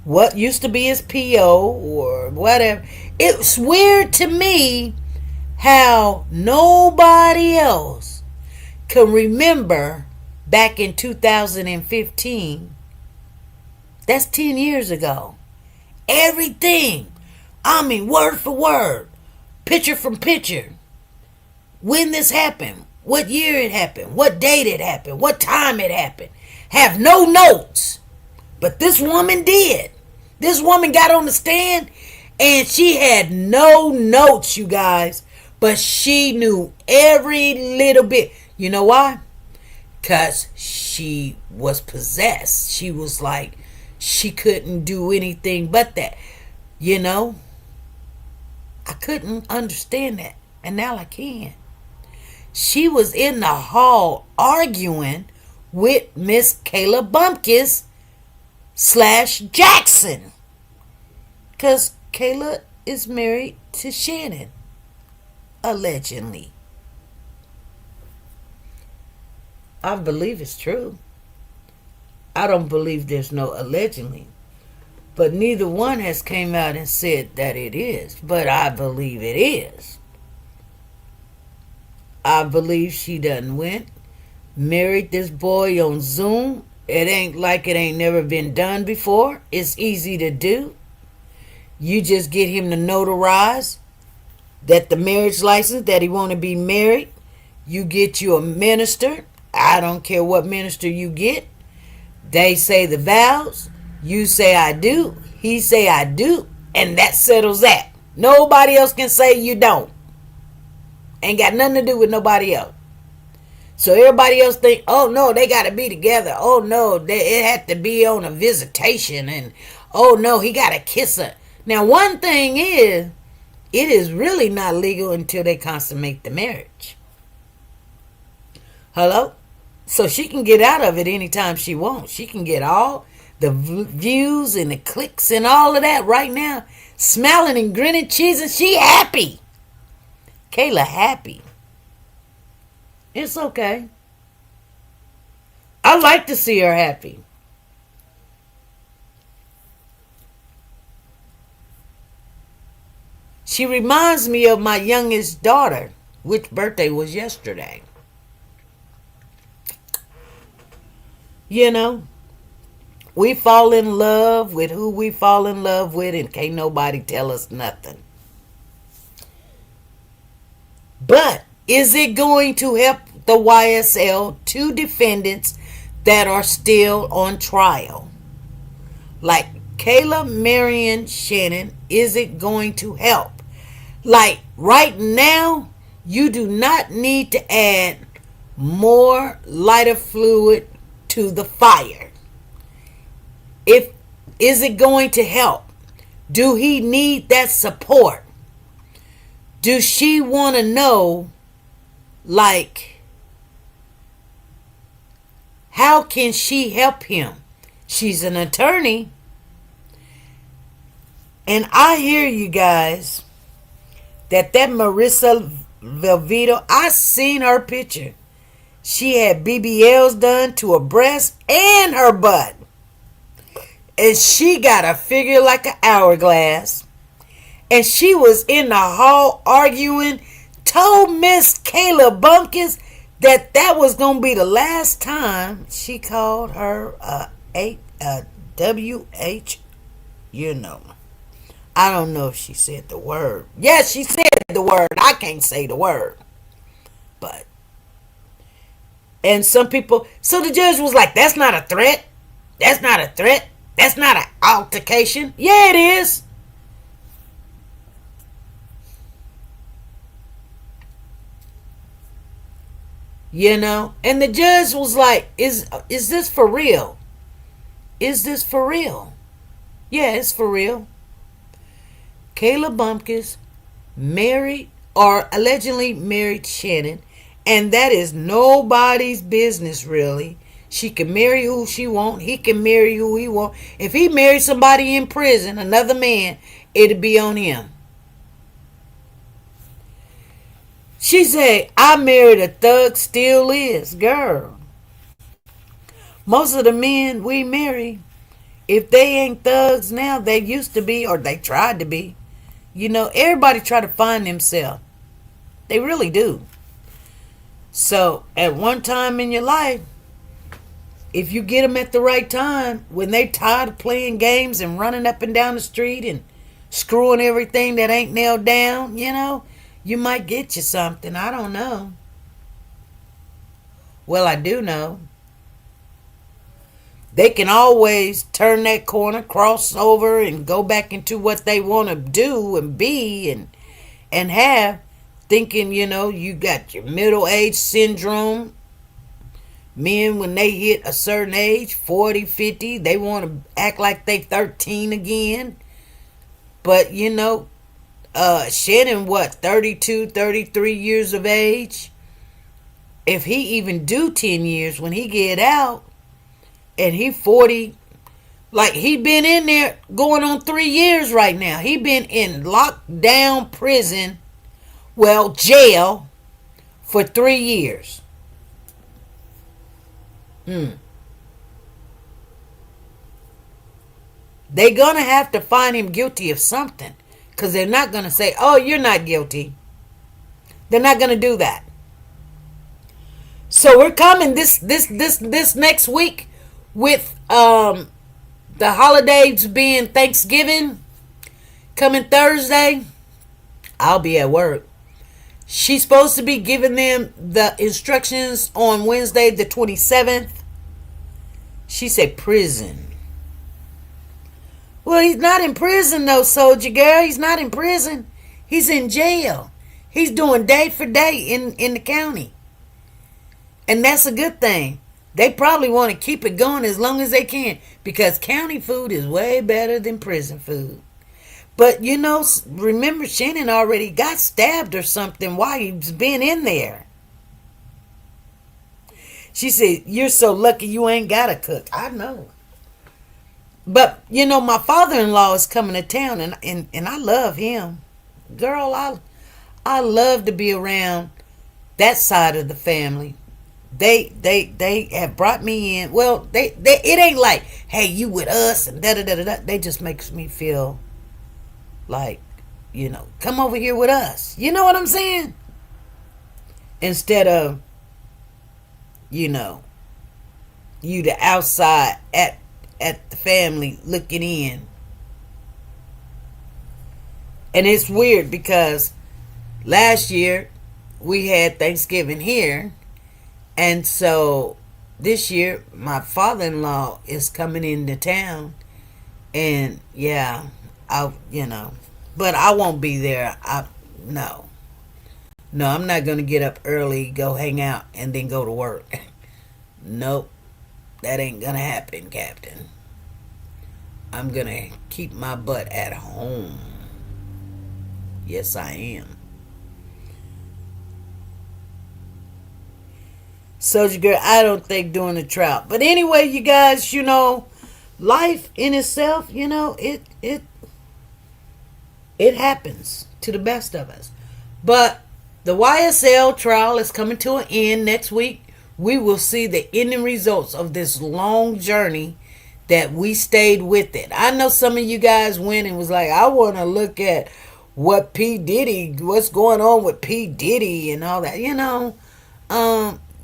what used to be his PO or whatever, it's weird to me how nobody else can remember back in 2015. That's 10 years ago. Everything. I mean, word for word. Picture from picture. When this happened. What year it happened. What date it happened. What time it happened. Have no notes. But this woman did. This woman got on the stand and she had no notes, you guys. But she knew every little bit. You know why? Because she was possessed. She was like, she couldn't do anything but that. I couldn't understand that. And now I can. She was in the hall arguing with Miss Kayla Bumpkins / Jackson. Because Kayla is married to Shannon. Allegedly. I believe it's true. I don't believe there's no allegedly. But neither one has came out and said that it is. But I believe it is. I believe she done went, married this boy on Zoom. It ain't like it ain't never been done before. It's easy to do. You just get him to notarize that the marriage license, that he want to be married. You get you a minister. I don't care what minister you get. They say the vows. You say I do. He say I do. And that settles that. Nobody else can say you don't. Ain't got nothing to do with nobody else. So everybody else think, oh no, they got to be together. Oh no, it had to be on a visitation. And oh no, he got to kiss her. Now one thing is, it is really not legal until they consummate the marriage. Hello? So she can get out of it anytime she wants. She can get all the views and the clicks and all of that right now. Smiling and grinning, cheesing. She happy. Kayla happy. It's okay. I like to see her happy. She reminds me of my youngest daughter, which birthday was yesterday. You know, we fall in love with who we fall in love with, and can't nobody tell us nothing. But is it going to help the YSL, 2 defendants that are still on trial? Like Kayla, Marion, Shannon, is it going to help? Like right now, you do not need to add more lighter fluid to the fire. Is it going to help? Do he need that support? Does she want to know, like, how can she help him? She's an attorney. And I hear you guys that Marissa Velveto, I seen her picture. She had BBLs done to her breast and her butt. And she got a figure like an hourglass. And she was in the hall arguing, told Miss Kayla Bumpkins that was going to be the last time she called her WH, you know. I don't know if she said the word. Yes, she said the word. I can't say the word. But, and some people, so the judge was like, that's not a threat. That's not a threat. That's not an altercation. Yeah, it is. You know, and the judge was like, is this for real? Is this for real? Yeah, it's for real. Kayla Bumpkins married or allegedly married Shannon, and that is nobody's business really. She can marry who she want. He can marry who he want. If he married somebody in prison, another man, it'd be on him. She said, I married a thug, still is. Girl, most of the men we marry, if they ain't thugs now, they used to be, or they tried to be. You know, everybody try to find themselves. They really do. So, at one time in your life, if you get them at the right time, when they tired of playing games and running up and down the street and screwing everything that ain't nailed down, you know, you might get you something. I don't know. Well, I do know. They can always turn that corner, cross over, and go back into what they want to do and be and have, thinking, you know, you got your middle-age syndrome. Men, when they hit a certain age, 40, 50, they want to act like they 13 again. But, you know, Shannon, 32, 33 years of age. If he even do 10 years, when he get out, and he 40, like he been in there going on 3 years right now. He been in lockdown prison, well, jail, for 3 years. They gonna have to find him guilty of something, because they're not gonna say, oh, you're not guilty. They're not gonna do that. So we're coming this next week with the holidays being Thanksgiving, coming Thursday. I'll be at work. She's supposed to be giving them the instructions on Wednesday the 27th. She said prison. Well, he's not in prison though, soldier girl. He's not in prison. He's in jail. He's doing day for day in the county. And that's a good thing. They probably want to keep it going as long as they can because county food is way better than prison food. But, you know, remember Shannon already got stabbed or something while he's been in there. She said, you're so lucky you ain't got to cook. I know. But, you know, my father-in-law is coming to town, and I love him. Girl, I love to be around that side of the family. They have brought me in. Well, it ain't like, hey, you with us and da-da-da-da-da. They just makes me feel like, you know, come over here with us. You know what I'm saying? Instead of, you know, you the outside at the family looking in. And it's weird because last year we had Thanksgiving here. And so this year my father-in-law is coming into town. And yeah, but I won't be there. No, I'm not going to get up early, go hang out, and then go to work. Nope, that ain't going to happen, Captain. I'm going to keep my butt at home. Yes, I am. Soldier girl, I don't think doing the trout. But anyway, you guys, you know, life in itself, you know, it happens to the best of us. But the YSL trial is coming to an end next week. We will see the ending results of this long journey that we stayed with it. I know some of you guys went and was like, I want to look at what's going on with P. Diddy and all that. You know,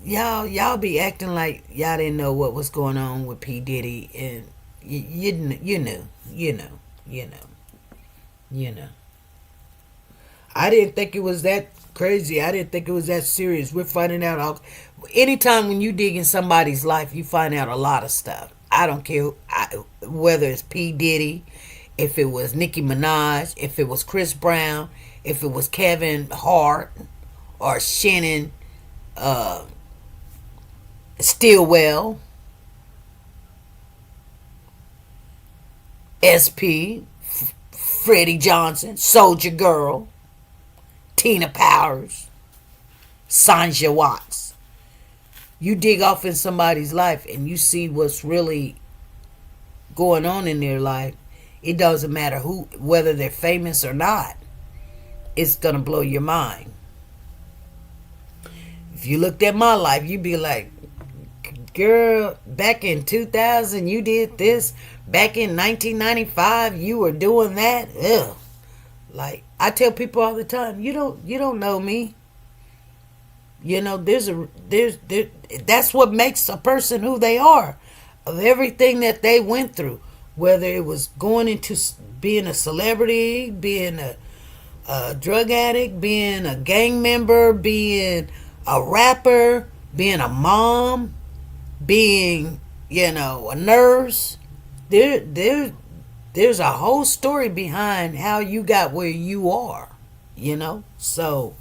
y'all be acting like y'all didn't know what was going on with P. Diddy, and you know. I didn't think it was that crazy. I didn't think it was that serious. We're finding out anytime when you dig in somebody's life, you find out a lot of stuff. I don't care whether it's P. Diddy, if it was Nicki Minaj, if it was Chris Brown, if it was Kevin Hart or Shannon Stillwell, SP, Freddie Johnson, Soldier Girl, Tina Powers, Sanja Watts. You dig off in somebody's life and you see what's really going on in their life. It doesn't matter whether they're famous or not. It's going to blow your mind. If you looked at my life, you'd be like, girl, back in 2000, you did this. Back in 1995, you were doing that. Ugh. Like, I tell people all the time, you don't know me. You know, that's what makes a person who they are. Of everything that they went through. Whether it was going into being a celebrity, being a drug addict, being a gang member, being a rapper, being a mom, being, you know, a nurse. There's a whole story behind how you got where you are, you know. So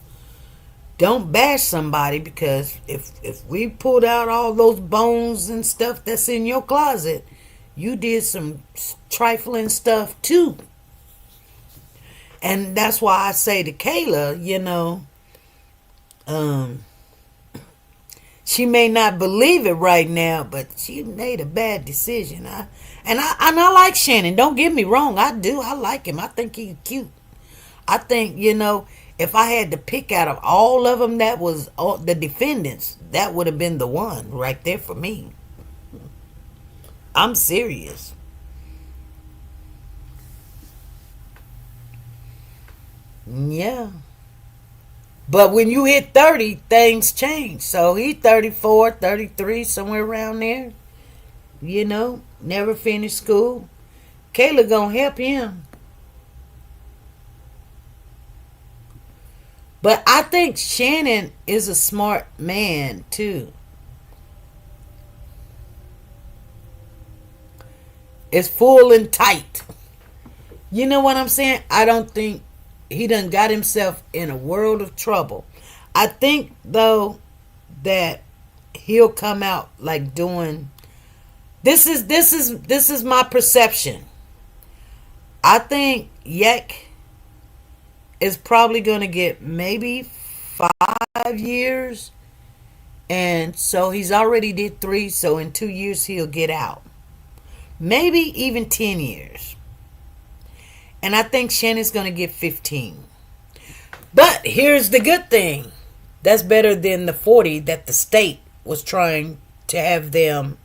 don't bash somebody, because if we pulled out all those bones and stuff that's in your closet, you did some trifling stuff too. And that's why I say to Kayla, you know, she may not believe it right now, but she made a bad decision. I like Shannon. Don't get me wrong. I do. I like him. I think he's cute. I think, you know, if I had to pick out of all of them that was the defendants, that would have been the one right there for me. I'm serious. Yeah. But when you hit 30, things change. So he's 34, 33, somewhere around there. You know, never finished school. Kayla gonna help him. But I think Shannon is a smart man too. It's full and tight. You know what I'm saying? I don't think he done got himself in a world of trouble. I think though that he'll come out like doing this is my perception. I think Yak is probably gonna get maybe 5 years, and so he's already did 3, so in 2 years he'll get out. Maybe even 10 years. And I think Shannon's going to get 15. But here's the good thing. That's better than the 40 that the state was trying to have them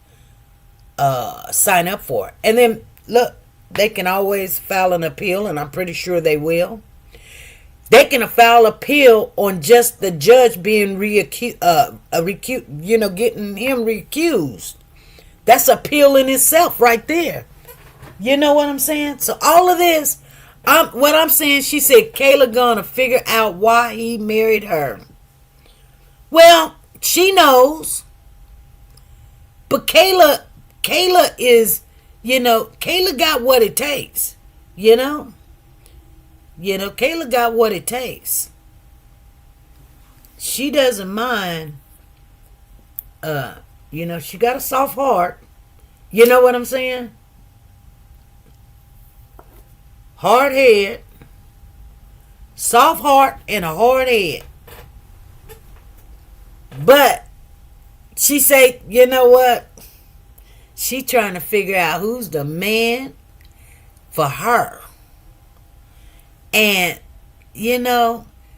sign up for. And then, look, they can always file an appeal, and I'm pretty sure they will. They can file appeal on just the judge being getting him recused. That's appeal in itself right there. You know what I'm saying? So all of this, what I'm saying, she said Kayla gonna figure out why he married her. Well, she knows. But Kayla is, Kayla got what it takes. Kayla got what it takes. She doesn't mind. She got a soft heart. You know what I'm saying? Hard head, soft heart, and a hard head. But she say, you know what? She trying to figure out who's the man for her. And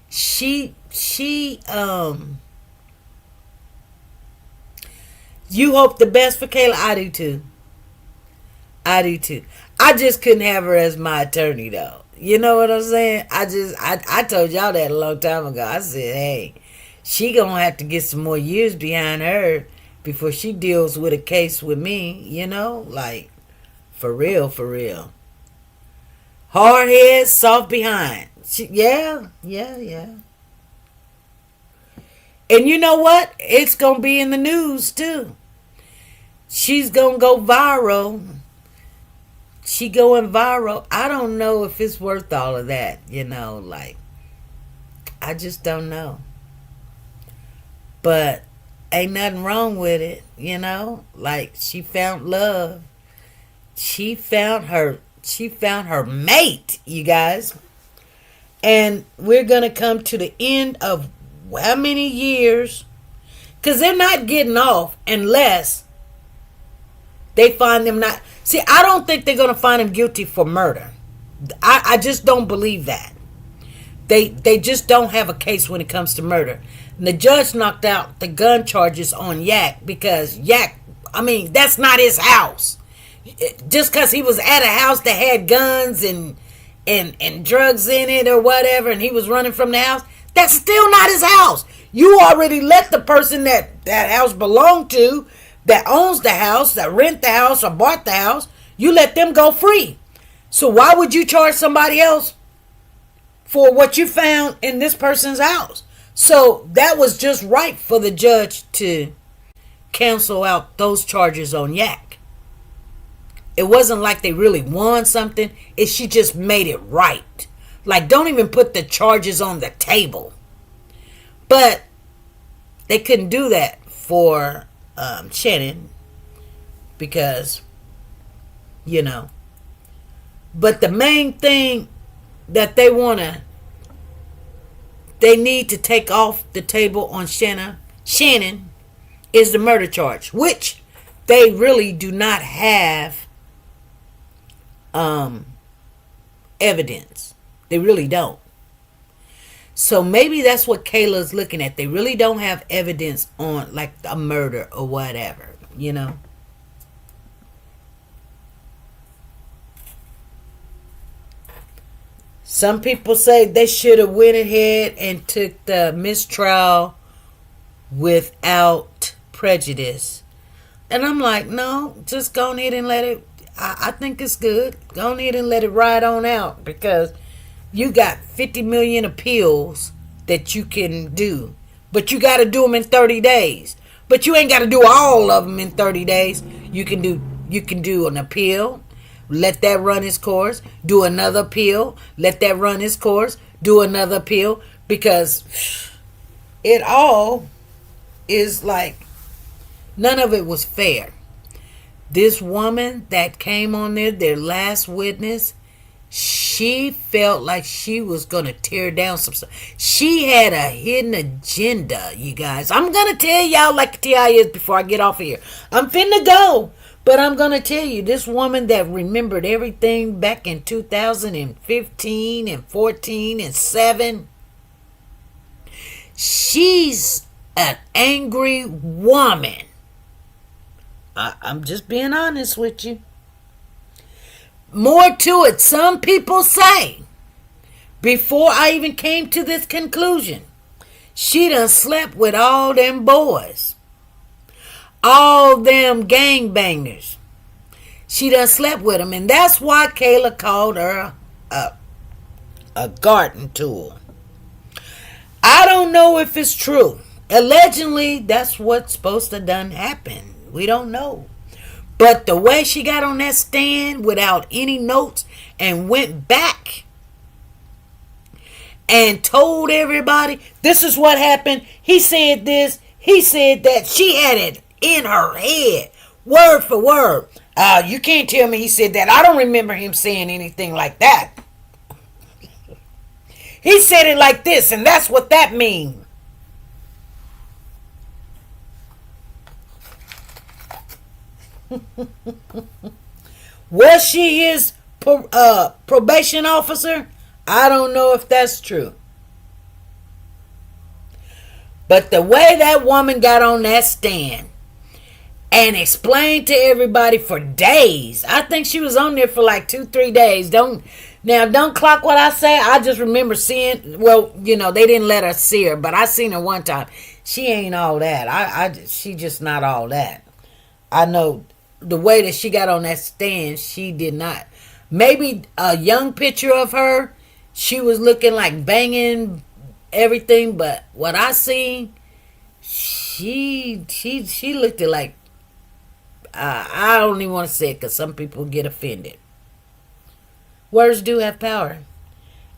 she you hope the best for Kayla. I do too. I just couldn't have her as my attorney though. You know what I'm saying? I told y'all that a long time ago. I said, hey, she gonna have to get some more years behind her before she deals with a case with me, like for real. Hard head, soft behind. Yeah. And you know what? It's gonna be in the news too. She's gonna go viral. She going viral. I don't know if it's worth all of that, I just don't know. But ain't nothing wrong with it, she found love. She found her mate, you guys. And we're gonna come to the end of how many years? Because they're not getting off unless they find them not. See, I don't think they're going to find him guilty for murder. I just don't believe that. They just don't have a case when it comes to murder. And the judge knocked out the gun charges on Yak because that's not his house. Just because he was at a house that had guns and drugs in it or whatever, and he was running from the house, that's still not his house. You already let the person that house belonged to, that owns the house, that rent the house or bought the house, you let them go free. So why would you charge somebody else for what you found in this person's house? So that was just right for the judge to cancel out those charges on Yak. It wasn't like they really won something. She just made it right. Like, don't even put the charges on the table. But they couldn't do that for Shannon because but the main thing that they need to take off the table on Shannon is the murder charge, which they really do not have evidence. They really don't. So maybe that's what Kayla's looking at. They really don't have evidence on like a murder or whatever, Some people say they should have went ahead and took the mistrial without prejudice. And I'm like, no, just go ahead and let it. I think it's good. Go ahead and let it ride on out because you got 50 million appeals that you can do. But you got to do them in 30 days. But you ain't got to do all of them in 30 days. You can do an appeal. let that run its course, do another appeal, let that run its course, do another appeal, because it all is like none of it was fair. This woman that came on there, their last witness, she felt like she was going to tear down some stuff. She had a hidden agenda, you guys. I'm going to tell y'all like the TI is before I get off of here. I'm finna go. But I'm going to tell you, this woman that remembered everything back in 2015 and 14 and 7, she's an angry woman. I'm just being honest with you. More to it, some people say, before I even came to this conclusion, she done slept with all them boys. All them gangbangers. She done slept with them. And that's why Kayla called her a garden tool. I don't know if it's true. Allegedly, that's what's supposed to done happen. We don't know. But the way she got on that stand without any notes and went back and told everybody, this is what happened. He said this. He said that. She had it in her head, word for word. You can't tell me he said that. I don't remember him saying anything like that. He said it like this, and that's what that means. Was she his probation officer? I don't know if that's true. But the way that woman got on that stand and explained to everybody for days. I think she was on there for like 2-3 days. Don't clock what I say. I just remember seeing, well, they didn't let her see her, but I seen her one time. She ain't all that. She just not all that. I know the way that she got on that stand, she did not. Maybe a young picture of her, she was looking like banging everything, but what I seen, she looked at like, I don't even want to say it because some people get offended. Words do have power.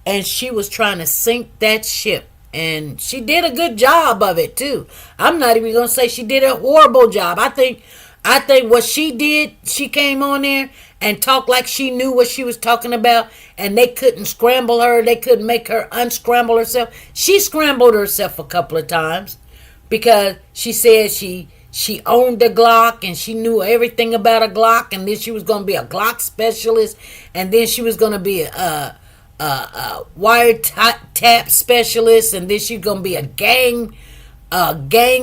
And she was trying to sink that ship. And she did a good job of it too. I'm not even going to say she did a horrible job. I think what she did, she came on there and talked like she knew what she was talking about, and they couldn't scramble her. They couldn't make her unscramble herself. She scrambled herself a couple of times because she said she owned a Glock and she knew everything about a Glock, and then she was going to be a Glock specialist, and then she was going to be a wiretap specialist, and then she's going to be a gang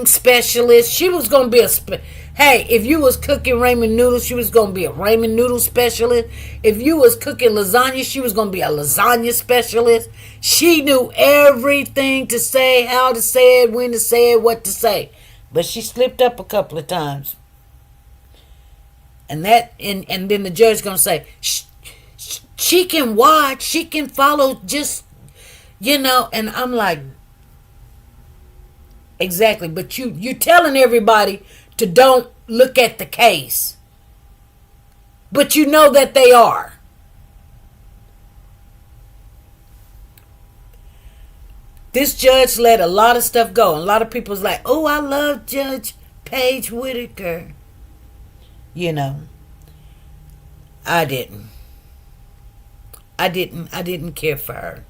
specialist. She was going to be hey, if you was cooking ramen noodles, she was going to be a ramen noodle specialist. If you was cooking lasagna, she was going to be a lasagna specialist. She knew everything to say, how to say it, when to say it, what to say. But she slipped up a couple of times. And then the judge's going to say, she can watch, she can follow, just, and I'm like, exactly. But you telling everybody to don't look at the case. But you know that they are. This judge let a lot of stuff go. And a lot of people's like, oh, I love Judge Paige Whitaker. I didn't. I didn't care for her.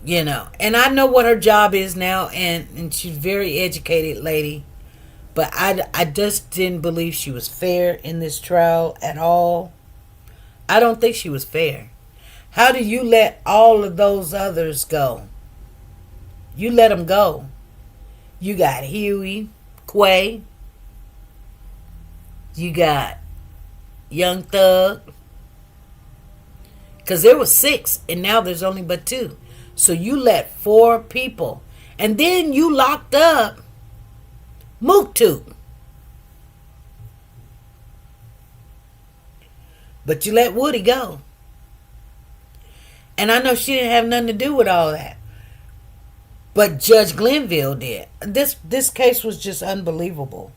And I know what her job is now, and she's a very educated lady. But I just didn't believe she was fair in this trial at all. I don't think she was fair. How do you let all of those others go? You let them go. You got Huey, Quay. You got Young Thug. Because there were 6, and now there's only but 2. So you let 4 people. And then you locked up Muktu. But you let Woody go. And I know she didn't have nothing to do with all that. But Judge Glenville did. This case was just unbelievable.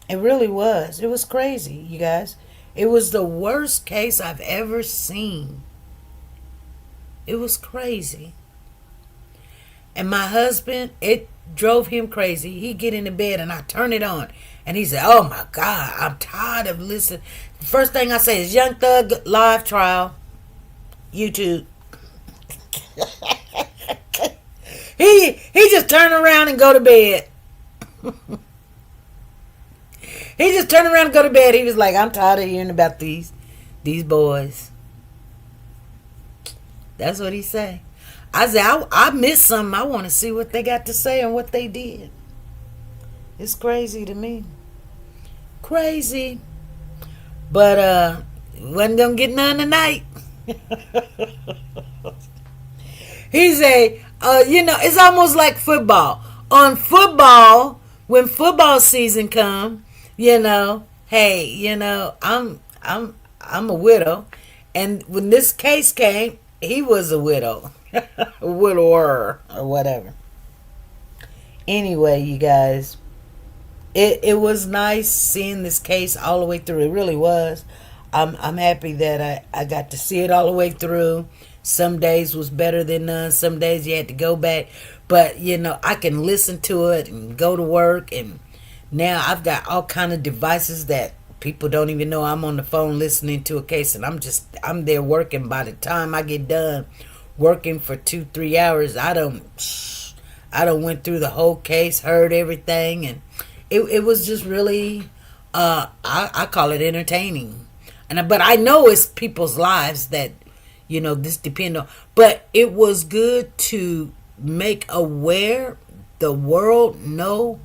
It really was. It was crazy, you guys. It was the worst case I've ever seen. It was crazy. And my husband, it drove him crazy. He'd get into bed and I turn it on. And he said, oh my God, I'm tired of listening. The first thing I say is Young Thug live trial, YouTube. he just turn around and go to bed. He just turned around and go to bed. He was like, I'm tired of hearing about these boys. That's what he say. I said, I missed something. I want to see what they got to say and what they did. It's crazy to me. Crazy. But wasn't going to get none tonight. He said, it's almost like football. On football, when football season come, hey, I'm a widow. And when this case came, he was a widow. A widower or whatever. Anyway, you guys, it was nice seeing this case all the way through. It really was. I'm happy that I got to see it all the way through. Some days was better than none. Some days you had to go back. But, I can listen to it and go to work. And now I've got all kind of devices that people don't even know I'm on the phone listening to a case. And I'm there working. By the time I get done working for 2-3 hours, I don't went through the whole case, heard everything. And it was just really, I call it entertaining. But I know it's people's lives that, this depend on. But it was good to make aware, the world know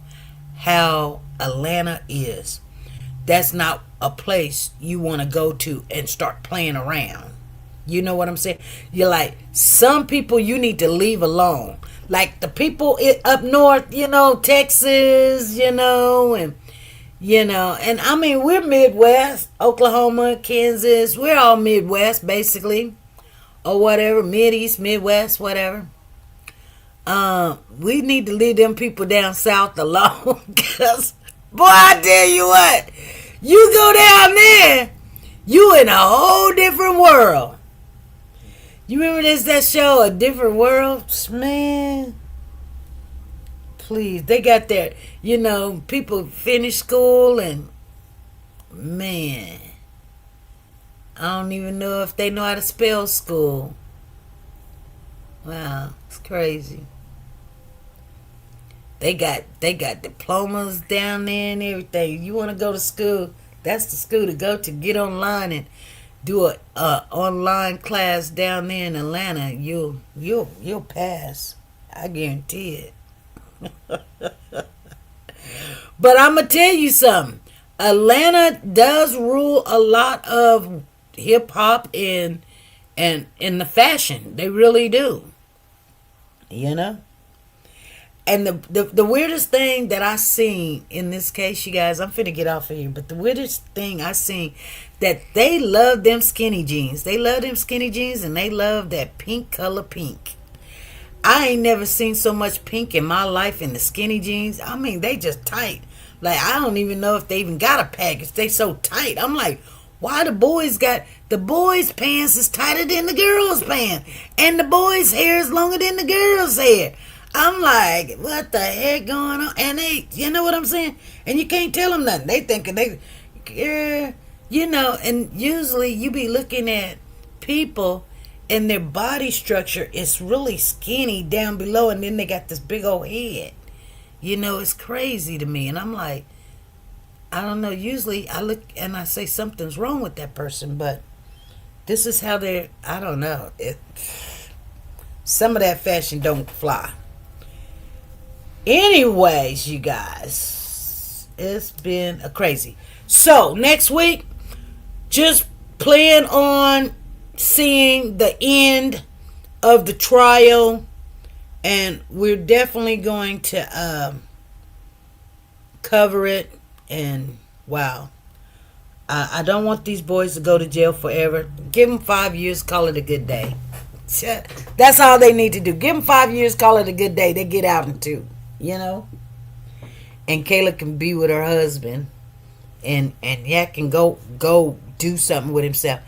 how Atlanta is. That's not a place you want to go to and start playing around. You know what I'm saying? You're like, some people you need to leave alone. Like the people up north, Texas, and I mean, we're Midwest, Oklahoma, Kansas. We're all Midwest, basically. Or whatever, Mid-East, Midwest, whatever. We need to leave them people down south alone. Because, boy, I tell you what. You go down there, you in a whole different world. You remember that show, A Different World? Man. Please, they got their, people finish school and, man, I don't even know if they know how to spell school. Wow, it's crazy. They got diplomas down there and everything. You want to go to school, that's the school to go to. Get online and do a online class down there in Atlanta. You'll pass. I guarantee it. But I'm gonna tell you something. Atlanta does rule a lot of hip hop and in the fashion. They really do. And the weirdest thing that I seen in this case, you guys, I'm finna get off of here, but the weirdest thing I seen, that they love them skinny jeans. They love them skinny jeans and they love that pink color pink. I ain't never seen so much pink in my life in the skinny jeans. I mean, they just tight. Like, I don't even know if they even got a package. They so tight. I'm like, why the boys pants is tighter than the girls' pants, and the boys' hair is longer than the girls' hair. I'm like, what the heck going on? And they, you know what I'm saying? And you can't tell them nothing. They thinking and usually you be looking at people and their body structure is really skinny down below, and then they got this big old head. It's crazy to me. And I'm like, I don't know. Usually I look and I say something's wrong with that person, but this is how I don't know. Some of that fashion don't fly. Anyways, you guys, it's been a crazy. So next week, just plan on seeing the end of the trial, and we're definitely going to cover it. And wow, I don't want these boys to go to jail forever. Give them 5 years, call it a good day. That's all they need to do. Give them 5 years, call it a good day. They get out in 2, and Kayla can be with her husband. and Yak can go do something with himself.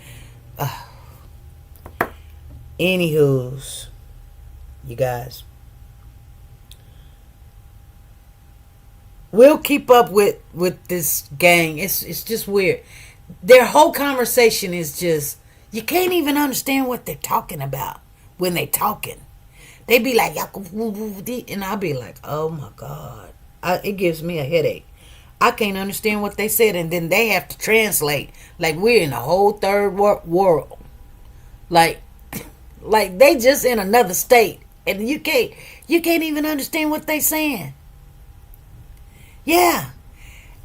Anywho's, you guys, we'll keep up with this gang. It's just weird. Their whole conversation is just, you can't even understand what they're talking about when they talking. They be like, and I'll be like, oh my God. It gives me a headache. I can't understand what they said, and then they have to translate. Like we're in a whole third world. Like they just in another state, and you can't even understand what they saying. Yeah.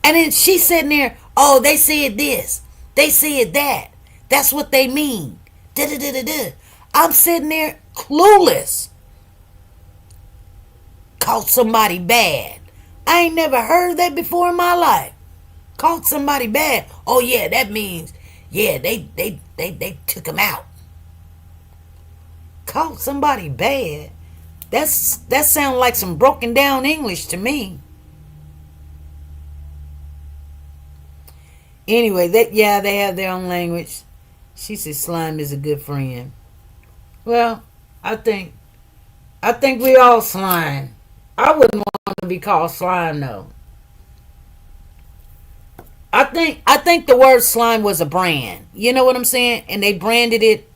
And then she's sitting there, oh, they said this. They said that. That's what they mean. Da-da-da-da-da. I'm sitting there clueless. Caught somebody bad. I ain't never heard that before in my life. Caught somebody bad. Oh, yeah, that means, yeah, they took him out. Caught somebody bad. That sounds like some broken down English to me. Anyway, they have their own language. She said slime is a good friend. Well, I think we all slime. I wouldn't want to be called slime though. I think the word slime was a brand. You know what I'm saying? And they branded it,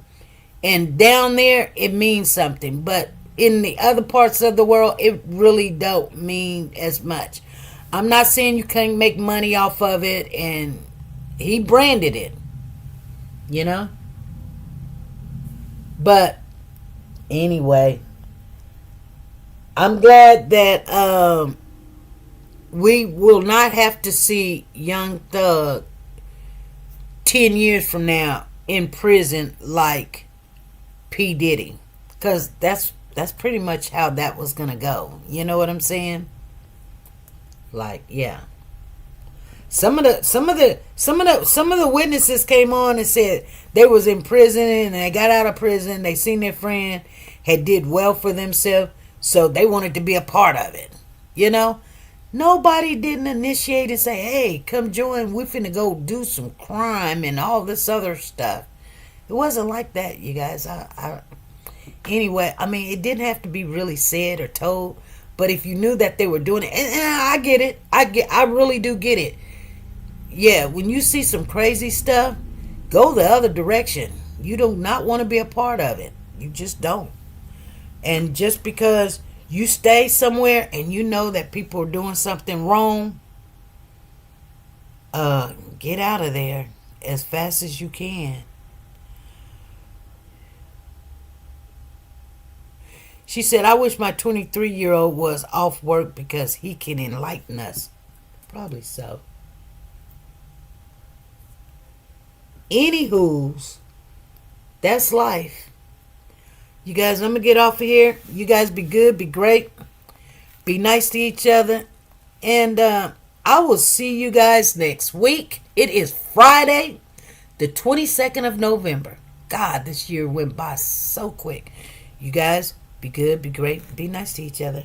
and down there it means something, but in the other parts of the world it really don't mean as much. I'm not saying you can't make money off of it, and he branded it, you know. But anyway, I'm glad that we will not have to see Young Thug 10 years from now in prison like P. Diddy, because that's pretty much how that was gonna go. You know what I'm saying? Like, yeah. Some of the witnesses came on and said they was in prison and they got out of prison. They seen their friend had did well for themselves, so they wanted to be a part of it. You know, nobody didn't initiate and say, "Hey, come join. We finna go do some crime and all this other stuff." It wasn't like that, you guys. Anyway, I mean, it didn't have to be really said or told, but if you knew that they were doing it, and I get it. I really do get it. Yeah, when you see some crazy stuff, go the other direction. You do not want to be a part of it. You just don't. And just because you stay somewhere and you know that people are doing something wrong, get out of there as fast as you can. She said, I wish my 23-year-old was off work because he can enlighten us. Probably so. Anywho's, that's life. You guys, I'm going to get off of here. You guys be good, be great, be nice to each other. And I will see you guys next week. It is Friday, the 22nd of November. God, this year went by so quick. You guys, be good, be great, be nice to each other.